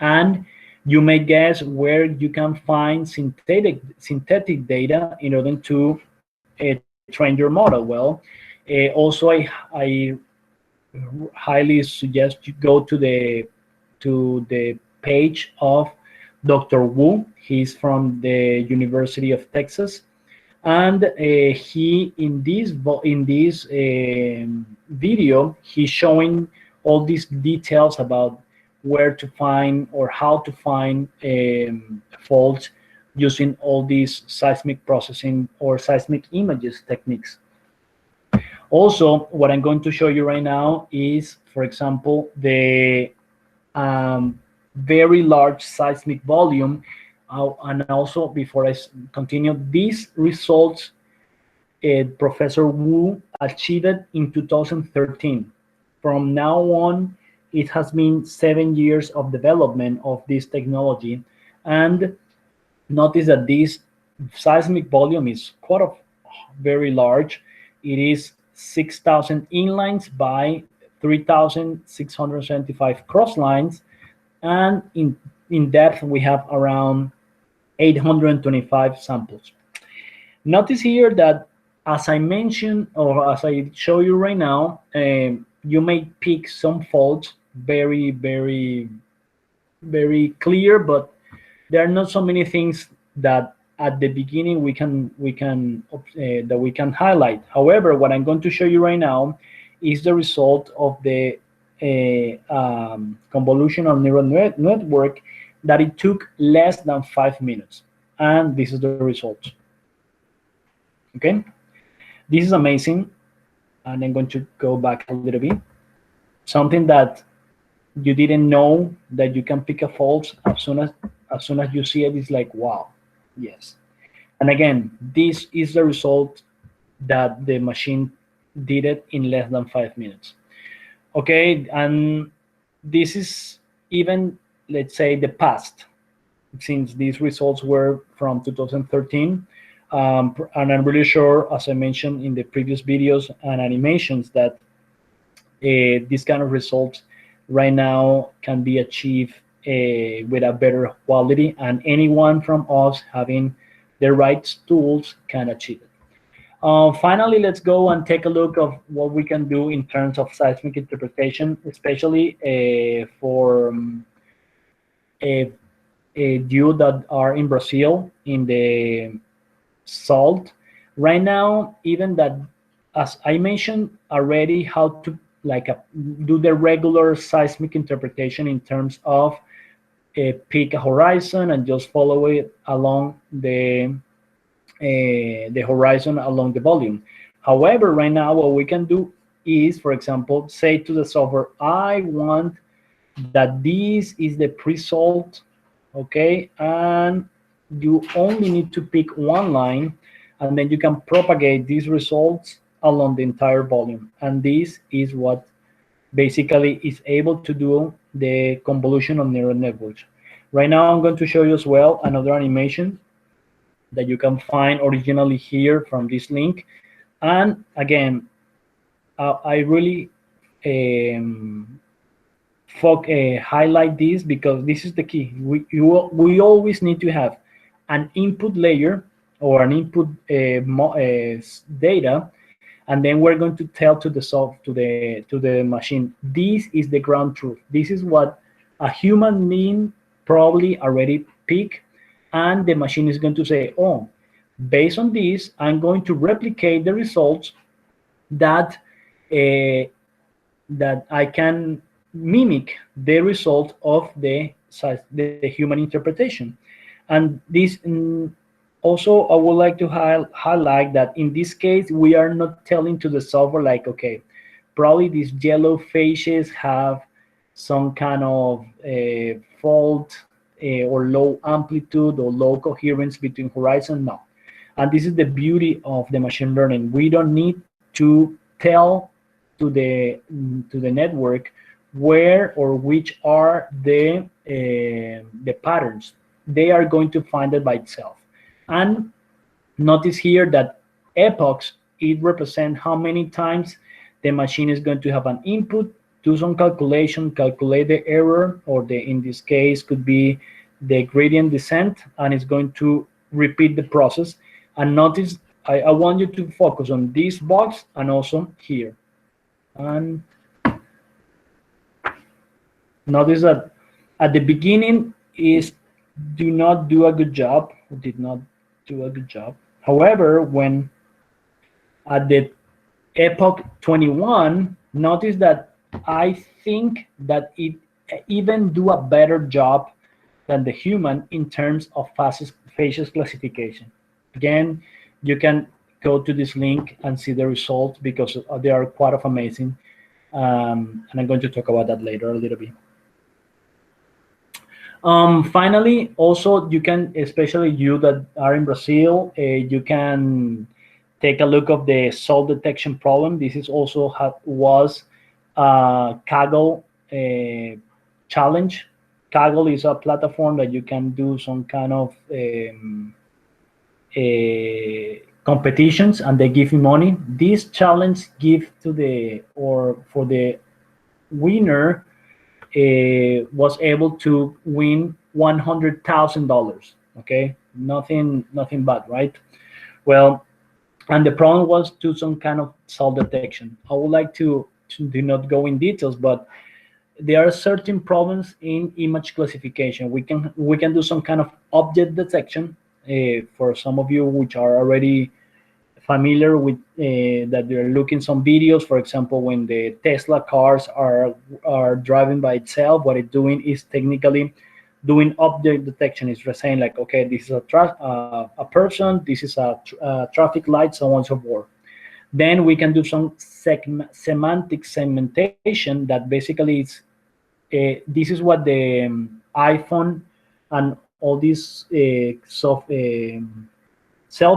And you may guess where you can find synthetic data in order to train your model. Well, also I highly suggest you go to the page of Dr. Wu. He's from the University of Texas, and he in this video he's showing all these details about where to find or how to find faults using all these seismic processing or seismic images techniques. Also, what I'm going to show you right now is, for example, the very large seismic volume. And also, before I continue, these results Professor Wu achieved in 2013. From now on, it has been 7 years of development of this technology. And notice that this seismic volume is very large. It is 6,000 inlines by 3,675 cross lines. And in depth, we have around 825 samples. Notice here that, as I mentioned, or as I show you right now, you may pick some faults very, very, very clear, but there are not so many things that at the beginning we can highlight. However, what I'm going to show you right now is the result of the convolutional neural network that it took less than 5 minutes. And this is the result. Okay, this is amazing. And I'm going to go back a little bit. Something that you didn't know, that you can pick a fault as soon as you see it, is like, wow, yes. And again, this is the result that the machine did it in less than 5 minutes. Okay, and this is even, let's say, the past, since these results were from 2013. And I'm really sure, as I mentioned in the previous videos and animations, that this kind of results right now can be achieved with a better quality, and anyone from us having the right tools can achieve it. Finally, let's go and take a look of what we can do in terms of seismic interpretation, especially for you that are in Brazil in the salt. Right now, even that, as I mentioned already, how to do the regular seismic interpretation in terms of pick a horizon and just follow it along the horizon along the volume. However, right now what we can do is, for example, say to the software, I want that this is the pre-salt, okay, and you only need to pick one line, and then you can propagate these results along the entire volume. And this is what basically is able to do the convolution of neural networks. Right now, I'm going to show you as well another animation that you can find originally here from this link. And again, I really highlight this because this is the key. We always need to have an input layer or an input data, and then we're going to tell to the machine, this is the ground truth. This is what a human being probably already picked, and the machine is going to say, oh, based on this, I'm going to replicate the results that uh, that I can mimic the result of the human interpretation. And this also, I would like to highlight that in this case, we are not telling to the software like, okay, probably these yellow faces have some kind of fault or low amplitude or low coherence between horizon. No. And this is the beauty of the machine learning. We don't need to tell to the network where or which are the patterns. They are going to find it by itself. And notice here that epochs, it represents how many times the machine is going to have an input, do some calculation, calculate the error, or in this case could be the gradient descent, and it's going to repeat the process. And notice, I want you to focus on this box and also here. And notice that at the beginning is do not do a good job, did not do a good job. However, when at the epoch 21, notice that I think that it even do a better job than the human in terms of faces classification. Again, you can go to this link and see the results because they are quite amazing. And I'm going to talk about that later a little bit. Finally, also you can, especially you that are in Brazil, you can take a look of the salt detection problem. This is also was Kaggle challenge. Kaggle is a platform that you can do some kind of competitions, and they give you money. This challenge give to for the winner was able to win $100,000. Okay, nothing bad, right? Well, and the problem was to some kind of salt detection. I would like to do not go in details, but there are certain problems in image classification. We can do some kind of object detection. For some of you which are already familiar with that, they're looking some videos. For example, when the Tesla cars are driving by itself, what it's doing is technically doing object detection. It's saying like, okay, this is a person, this is a traffic light, so on and so forth. Then we can do some semantic segmentation that basically is this is what the iPhone and all these cell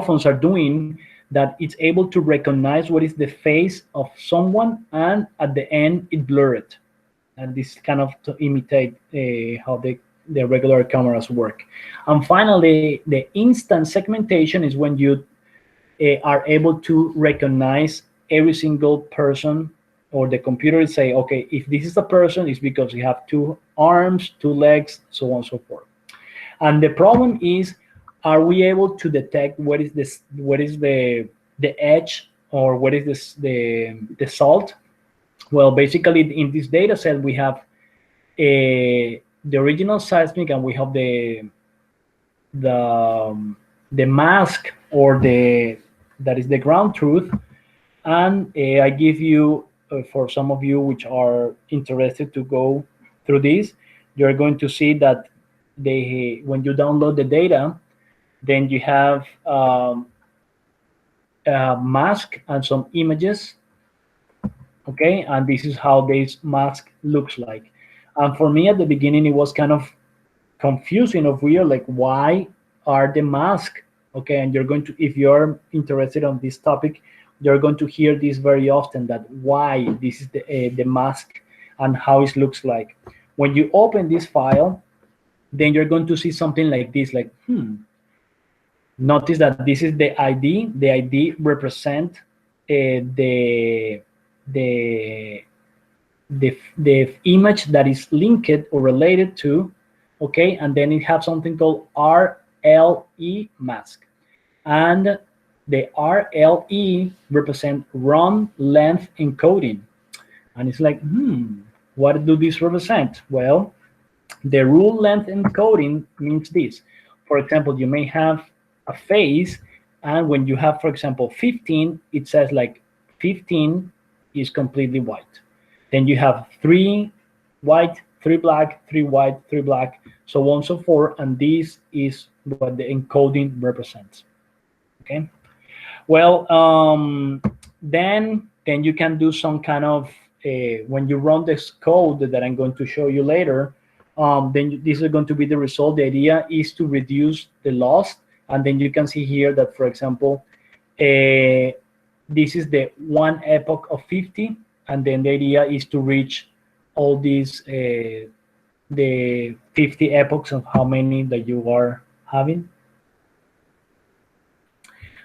phones are doing, that it's able to recognize what is the face of someone, and at the end it blur it. And this kind of to imitate how the regular cameras work. And finally, the instant segmentation is when you are able to recognize every single person, or the computer is say, okay, if this is a person, it's because you have 2 arms, 2 legs, so on and so forth. And the problem is, are we able to detect what is the edge, or what is this the salt? Well, basically in this data set we have the original seismic, and we have the mask, or that is the ground truth. And I give you for some of you which are interested to go through this, you're going to see that when you download the data, then you have a mask and some images. Okay, and this is how this mask looks like. And for me at the beginning, it was kind of confusing or weird, like why are the mask? Okay, and you're going to, if you're interested on this topic, you're going to hear this very often, that why this is the mask and how it looks like. When you open this file, then you're going to see something like this, like, notice that this is the ID. The ID represent the the image that is linked or related to, okay, and then it has something called RLE mask, and the RLE represent run length encoding, and it's like, what do these represent? Well, the rule length encoding means this. For example, you may have a phase, and when you have, for example, 15, it says like 15 is completely white. Then you have 3 white, 3 black, 3 white, 3 black, so on and so forth, and this is what the encoding represents. Okay. Well, then you can do some kind of when you run this code that I'm going to show you later. Then this is going to be the result. The idea is to reduce the loss, and then you can see here that, for example, this is the one epoch of 50, and then the idea is to reach all these the 50 epochs of how many that you are having.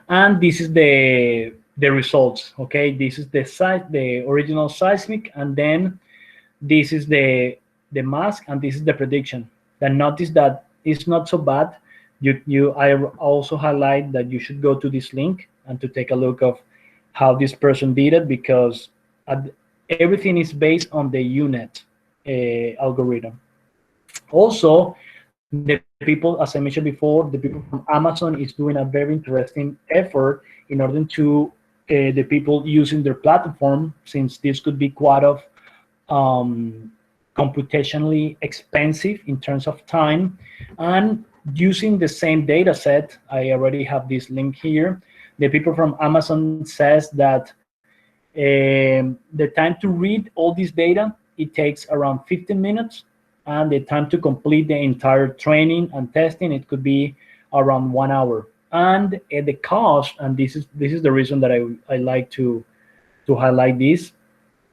And this is the results. Okay, this is the original seismic, and then this is the mask, and this is the prediction. And notice that it's not so bad. I also highlight that you should go to this link and to take a look of how this person did it, because everything is based on the UNet algorithm. Also, the people, as I mentioned before, the people from Amazon is doing a very interesting effort in order to the people using their platform, since this could be quite of computationally expensive in terms of time, and using the same data set. I already have this link here. The people from Amazon says that the time to read all this data, it takes around 15 minutes, and the time to complete the entire training and testing, it could be around 1 hour. And the cost, and this is the reason that I like to highlight this.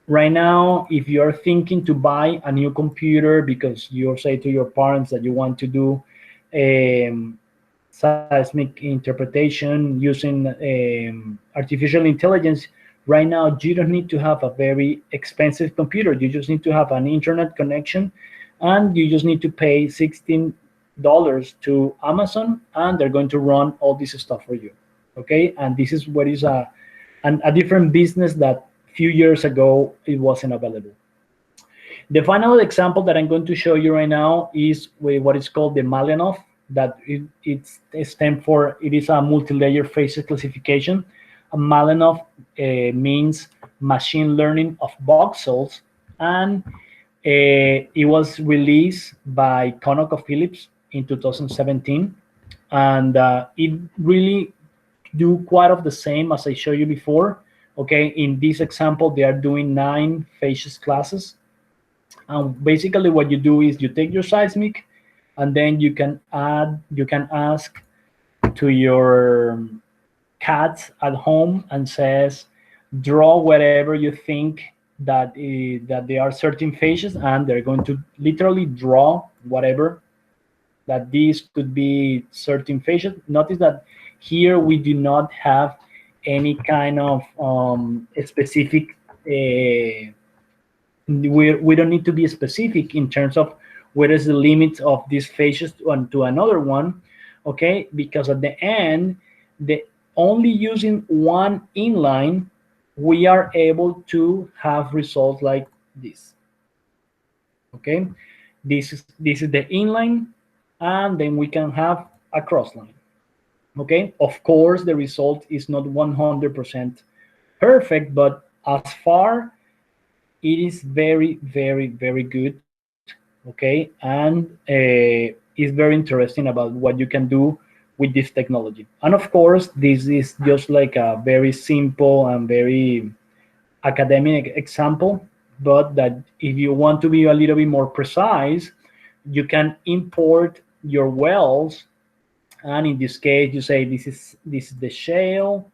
Right now, if you're thinking to buy a new computer because you say to your parents that you want to do seismic interpretation using artificial intelligence, right now you don't need to have a very expensive computer. You just need to have an internet connection, and you just need to pay $16 to Amazon, and they're going to run all this stuff for you. Okay, and this is what is a different business that few years ago it wasn't available. The final example that I'm going to show you right now is with what is called the Malinov, that it stands for, it is a multi-layer phases classification. A Malinov means machine learning of voxels, and it was released by ConocoPhillips in 2017, and it really do quite of the same as I showed you before. Okay, in this example, they are doing 9 phases classes. And basically what you do is you take your seismic, and then you can ask to your cats at home and says, draw whatever you think that there are certain phases, and they're going to literally draw whatever that these could be certain phases. Notice that here we do not have any kind of specific we don't need to be specific in terms of what is the limit of these phases to another one. Okay, because at the end, the only using one inline, we are able to have results like this. Okay, this is the inline, and then we can have a cross line. Okay, of course the result is not 100% perfect, but as far it is very, very, very good. Okay, and is very interesting about what you can do with this technology. And of course, this is just like a very simple and very academic example, but that if you want to be a little bit more precise, you can import your wells, and in this case you say this is the shale,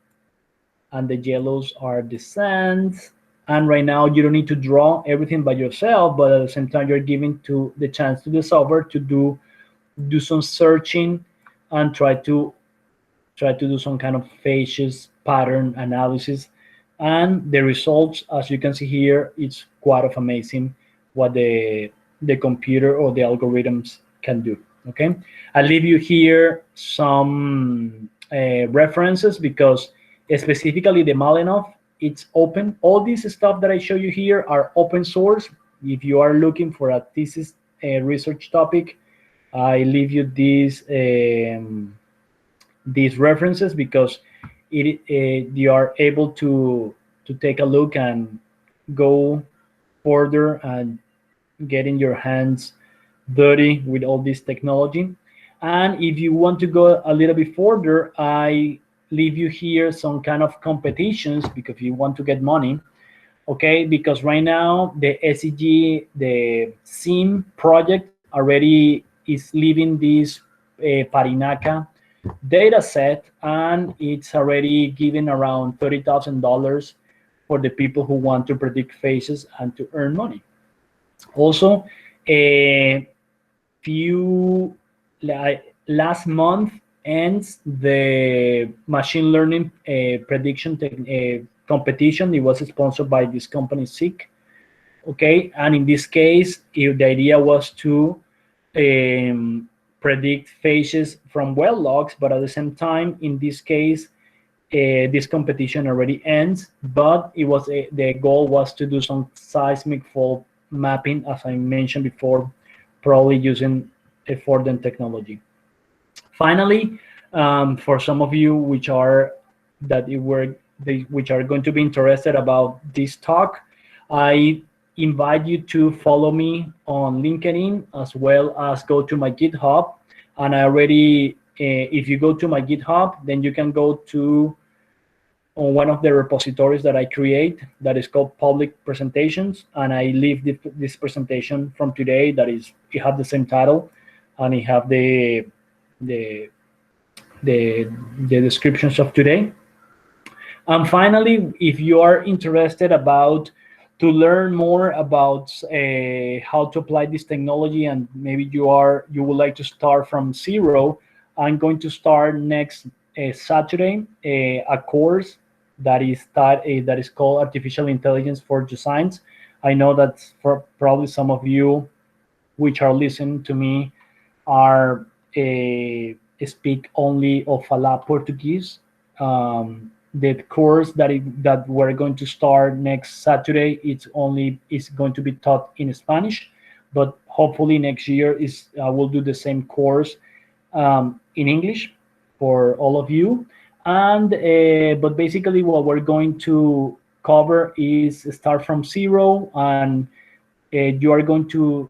and the yellows are the sands. And right now you don't need to draw everything by yourself, but at the same time you're giving to the chance to the software to do some searching and try to do some kind of phases pattern analysis. And the results, as you can see here, it's quite of amazing what the computer or the algorithms can do. Okay, I'll leave you here some references because specifically the Malinov, it's open. All this stuff that I show you here are open source. If you are looking for a thesis research topic, I leave you these references because you are able to take a look and go further and getting your hands dirty with all this technology. And if you want to go a little bit further, I leave you here some kind of competitions because if you want to get money, okay, because right now the SEG, the SIM project already is leaving this Parinaka data set, and it's already giving around $30,000 for the people who want to predict phases and to earn money. Also, a few last month ends the machine learning prediction competition. It was sponsored by this company SIC. Okay, and in this case, the idea was to predict phases from well logs, but at the same time, in this case, this competition already ends. But it was the goal was to do some seismic fault mapping, as I mentioned before, probably using a Forden technology. Finally, for some of you which are going to be interested about this talk, I invite you to follow me on LinkedIn as well as go to my GitHub. And I already, if you go to my GitHub, then you can go to on one of the repositories that I create that is called public presentations, and I leave this presentation from today that is, it have the same title, and it have the descriptions of today. And finally, if you are interested to learn more about how to apply this technology, and maybe you would like to start from zero, I'm going to start next Saturday a course that is called Artificial Intelligence for Designs. I know that for probably some of you which are listening to me are speak only Ofala Portuguese. The course that we're going to start next Saturday, is going to be taught in Spanish, but hopefully next year we'll do the same course in English for all of you. And but basically what we're going to cover is start from zero, and you are going to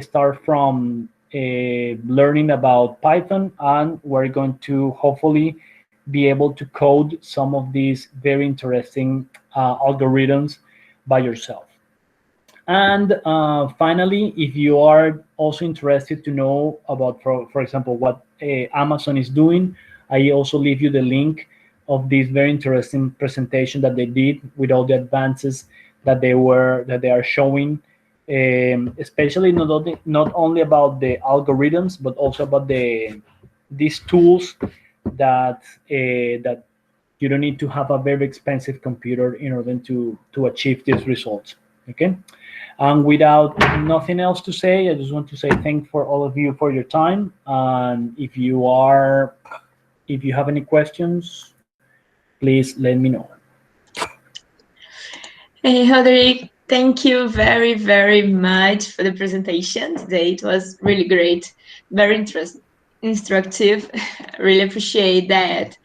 start from learning about Python, and we're going to hopefully be able to code some of these very interesting algorithms by yourself. And finally, if you are also interested to know about, for example, what Amazon is doing, I also leave you the link of this very interesting presentation that they did with all the advances that they are showing, especially not only about the algorithms, but also about these tools that you don't need to have a very expensive computer in order to achieve these results. Okay, and without nothing else to say, I just want to say thank for all of you for your time. And if you have any questions, please let me know. Hey, Roderick, thank you very, very much for the presentation today. It was really great, very instructive. Really appreciate that.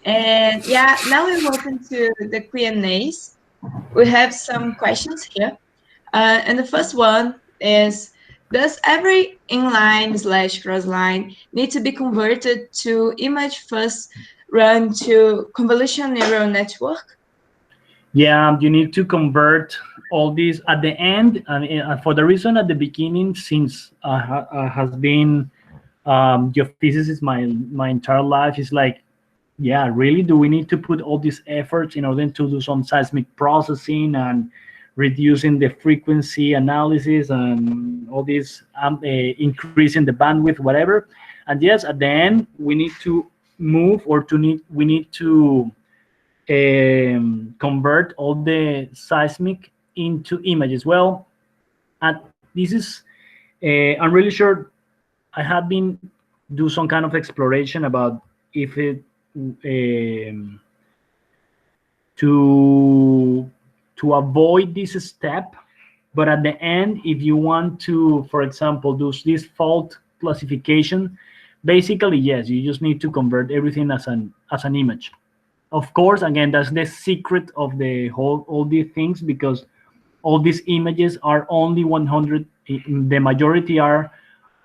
And yeah, now we're moving to the Q&As. We have some questions here. And the first one is, does every inline/crossline need to be converted to image first run to convolutional neural network? Yeah, you need to convert all these at the end, and for the reason at the beginning, since has been geophysics my entire life, is like, yeah, really, do we need to put all these efforts in order to do some seismic processing and reducing the frequency analysis and all this increasing the bandwidth, whatever? And yes, at the end, we need to move we need to convert all the seismic into images? Well, this is, I'm really sure I have been do some kind of exploration about if it to avoid this step. But at the end, if you want to, for example, do this fault classification, basically yes, you just need to convert everything as an image. Of course, again, that's the secret of the whole all these things, because all these images are only 100. The majority are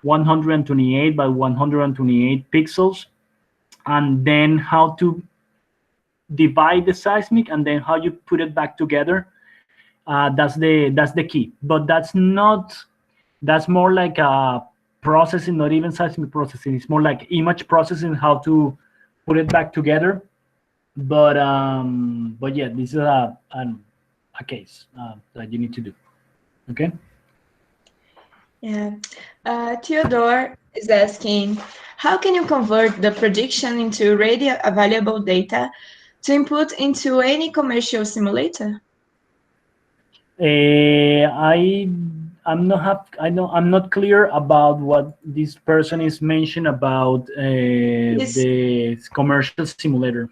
128 by 128 pixels, and then how to divide the seismic and then how you put it back together. That's the key. But that's more like a processing, not even seismic processing. It's more like image processing, how to put it back together. But yeah, this is a case that you need to do. Okay. Yeah. Theodore is asking, how can you convert the prediction into ready available data to input into any commercial simulator? I'm not clear about what this person is mentioning about the commercial simulator.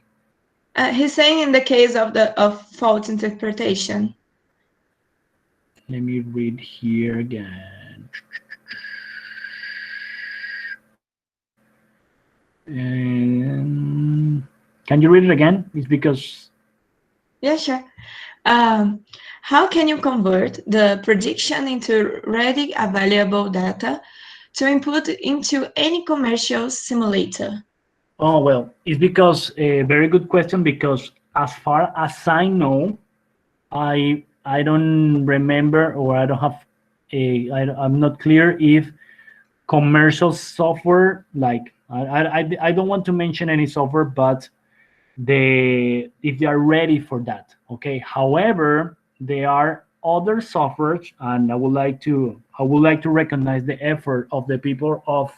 He's saying in the case of fault interpretation. Let me read here again. Can you read it again? It's because... Yeah, sure. How can you convert the prediction into ready available data to input into any commercial simulator? Oh, well, it's because a very good question, because as far as I know, I don't remember, or I don't have I'm not clear if commercial software, like I don't want to mention any software, but if they are ready for that. Okay. However, there are other softwares, and I would like to recognize the effort of the people of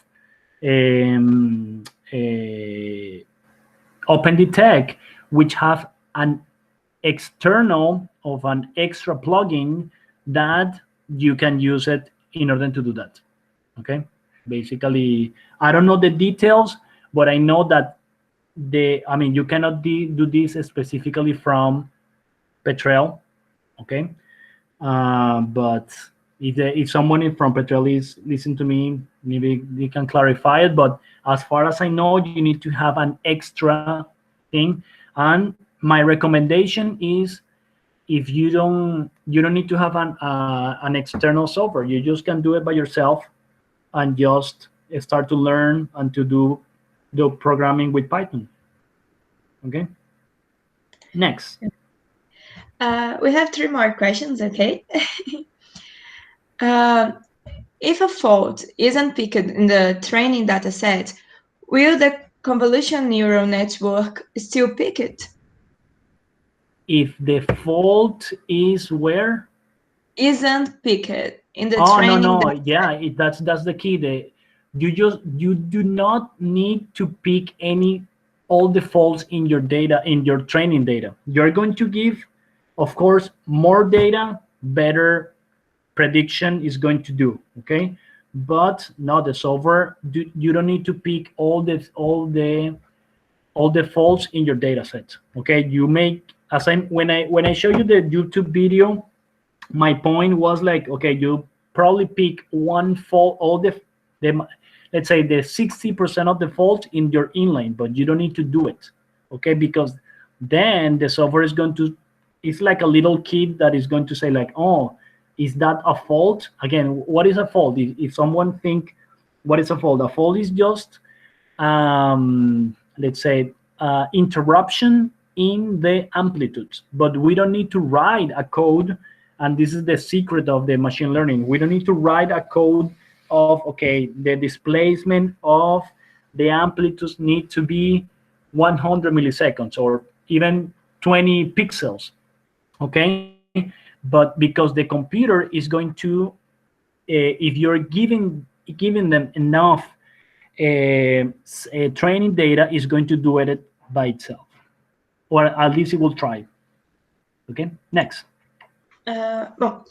OpenDetect, which have an external of an extra plugin that you can use it in order to do that. Okay. Basically, I don't know the details, but I know that you cannot do this specifically from Petrel. Okay. But if someone from Petrel is listening to me, maybe they can clarify it. But as far as I know, you need to have an extra thing. And my recommendation is, if you don't need to have an external software. You just can do it by yourself and just start to learn and to do the programming with Python. Okay. Next. We have 3 more questions, okay? If a fault isn't picked in the training data set, will the convolution neural network still pick it? If the fault is where? Isn't picked in the Oh, training no. data Yeah, that's the key. You do not need to pick all the faults in your data, in your training data. You're going to give, of course, more data, better prediction is going to do. Okay. But not the software. You don't need to pick all the faults in your data set. Okay. You make, when I show you the YouTube video, my point was like, okay, you probably pick one fault, all the let's say the 60% of the fault in your inline, but you don't need to do it. Okay. Because then the software is going to, it's like a little kid that is going to say like, oh, is that a fault? Again, what is a fault? If someone think, what is a fault? A fault is just, let's say, interruption in the amplitudes. But we don't need to write a code, and this is the secret of the machine learning. We don't need to write a code of, okay, the displacement of the amplitudes need to be 100 milliseconds or even 20 pixels. Okay. But because the computer is going to, if you're giving them enough training data, is going to do it by itself, or at least it will try. Okay. Next. Bom,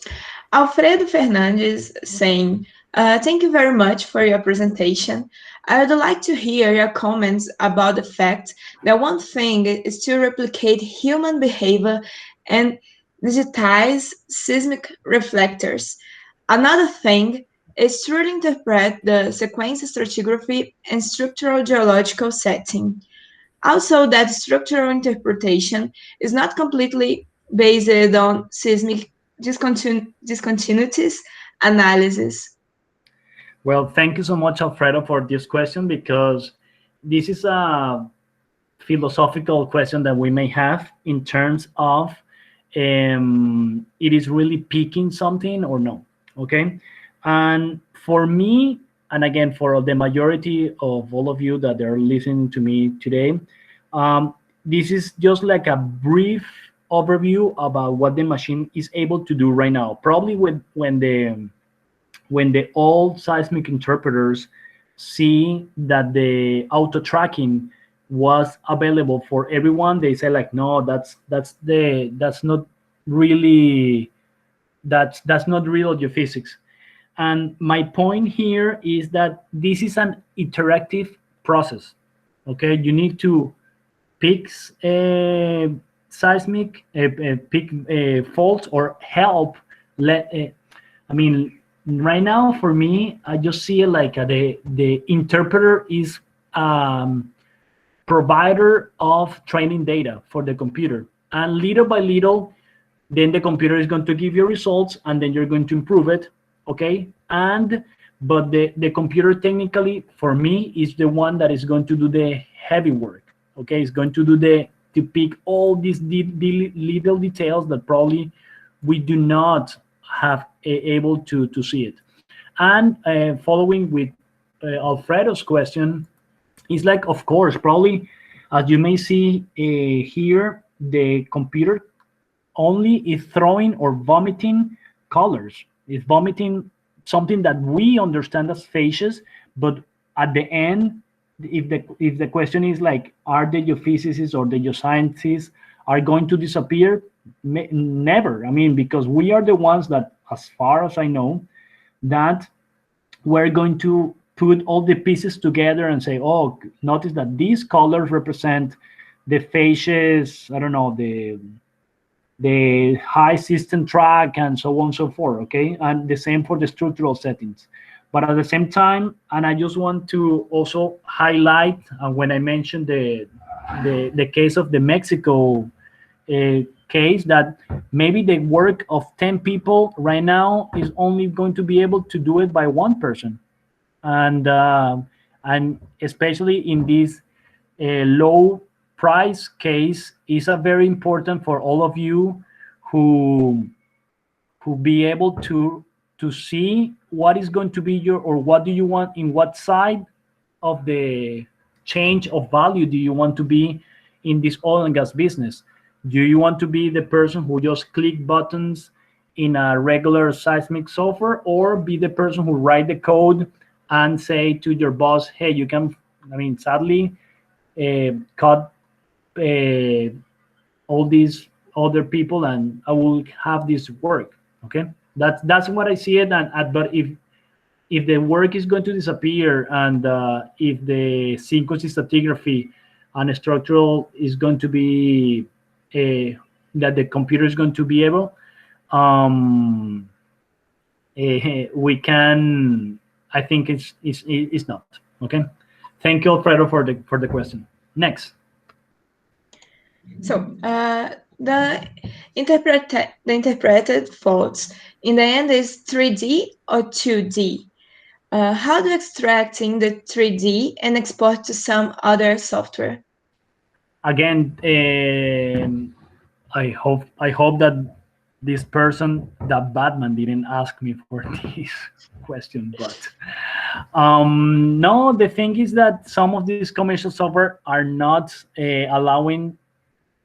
Alfredo Fernandes saying, thank you very much for your presentation. I would like to hear your comments about the fact that one thing is to replicate human behavior and digitize seismic reflectors. Another thing is to really interpret the sequence stratigraphy and structural geological setting. Also, that structural interpretation is not completely based on seismic discontinuities analysis. Well, thank you so much, Alfredo, for this question, because this is a philosophical question that we may have in terms of it is really peaking something or no. Okay. And for me, and again, for the majority of all of you that are listening to me today, this is just like a brief overview about what the machine is able to do right now. Probably when the old seismic interpreters see that the auto tracking was available for everyone, they say like, no, that's not really that's not real geophysics. And my point here is that this is an interactive process. Okay, you need to pick seismic pick faults or help let I mean, right now for me, I just see it like the interpreter is provider of training data for the computer, and little by little, then the computer is going to give you results, and then you're going to improve it. Okay, and but the computer technically for me is the one that is going to do the heavy work. Okay, it's going to do to pick all these little details that probably we do not have able to see it. And following with Alfredo's question, is like, of course, probably as you may see here, the computer only is throwing or vomiting colors. It's vomiting something that we understand as phases, but at the end, if the question is like, are the geophysicists or the geoscientists are going to disappear? Never. I mean, because we are the ones that, as far as I know, that we're going to put all the pieces together and say, oh, notice that these colors represent the phases, I don't know, the high system track and so on and so forth. Okay, and the same for the structural settings. But at the same time, and I just want to also highlight when I mentioned the case of the Mexico case, that maybe the work of 10 people right now is only going to be able to do it by one person. And especially in this low price case, is a very important for all of you who be able to see what is going to be your, or what do you want, in what side of the change of value do you want to be in this oil and gas business. Do you want to be the person who just click buttons in a regular seismic software, or be the person who write the code and say to your boss, hey, you can, I mean, sadly, cut all these other people and I will have this work. Okay, that's what I see it. And but if the work is going to disappear, and if the sequence stratigraphy and structural is going to be that the computer is going to be able, we can. I think it's not. Okay. Thank you, Alfredo, for the question. Next. So the interpreted faults in the end is 3D or 2D. How do extracting the 3D and export to some other software? Again, I hope that this person, that Batman, didn't ask me for this question, but no, the thing is that some of these commercial software are not allowing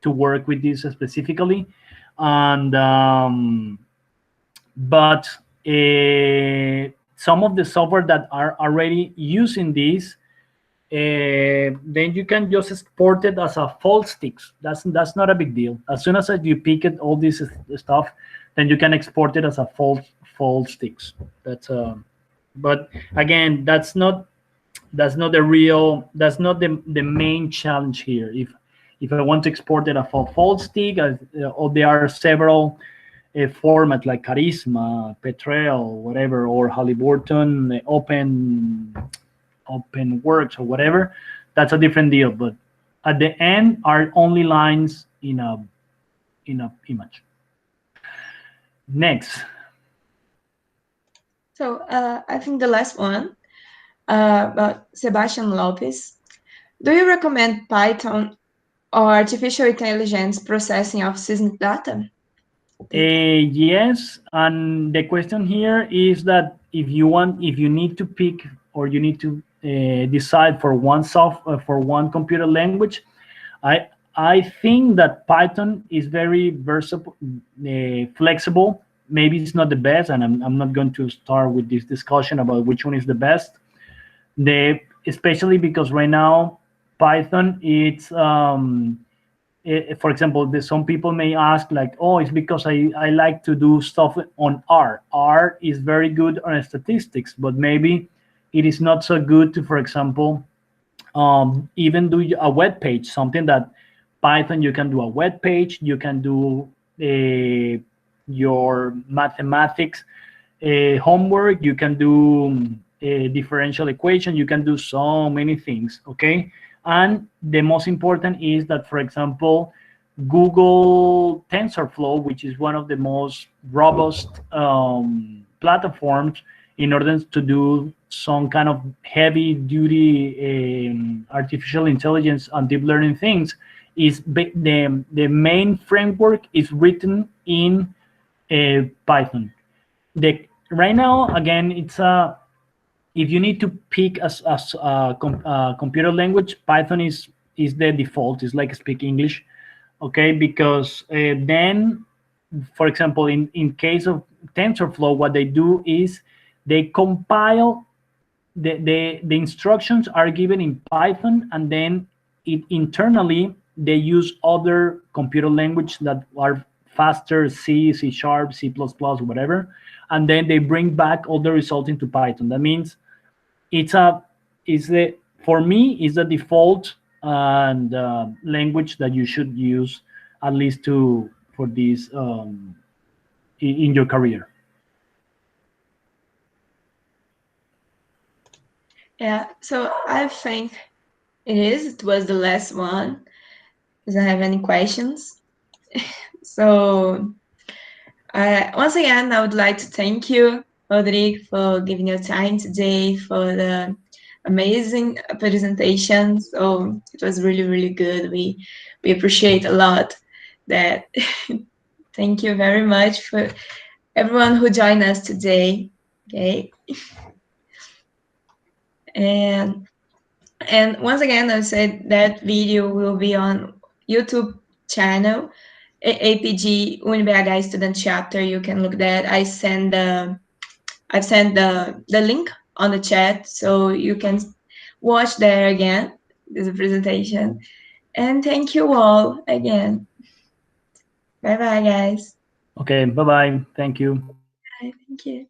to work with this specifically, and but some of the software that are already using this, then you can just export it as a fault sticks. That's not a big deal. As soon as you pick it, all this stuff, then you can export it as a fold sticks. That's but again, that's not the main challenge here. If I want to export it a fold stick, or there are several formats like Charisma, Petrel, whatever, or Halliburton, open works or whatever, that's a different deal. But at the end are only lines in a image. Next. So I think the last one, about Sebastian Lopez. Do you recommend Python or artificial intelligence processing of seismic data? Yes, and the question here is that if you need to pick, or you need to decide for one computer language, I think that Python is very versatile, flexible. Maybe it's not the best, and I'm not going to start with this discussion about which one is the best. Especially because right now Python, it's for example, some people may ask like, oh, it's because I like to do stuff on R. R is very good on statistics, but maybe it is not so good to, for example, even do a web page, something that Python, you can do a web page, you can do your mathematics homework, you can do a differential equation, you can do so many things, okay? And the most important is that, for example, Google TensorFlow, which is one of the most robust platforms in order to do some kind of heavy duty artificial intelligence and deep learning things, is the main framework is written in Python. Right now, again, it's if you need to pick a computer language, Python is the default. It's like speak English, okay? Because then, for example, in case of TensorFlow, what they do is they compile the instructions are given in Python, and then internally they use other computer language that are faster, C, C sharp, C++, whatever, and then they bring back all the results into Python. That means for me is the default and language that you should use, at least for this in your career. Yeah, so I think it was the last one. Doesn't have any questions. So once again, I would like to thank you, Roderick, for giving your time today, for the amazing presentation. So it was really, really good. We appreciate a lot that. Thank you very much for everyone who joined us today. Okay. And once again, I said that video will be on YouTube channel, APG UniBH Student Chapter. You can look that. I've sent the link on the chat, so you can watch there again this presentation. And thank you all again. Bye bye, guys. Okay, bye bye. Thank you. Bye, thank you.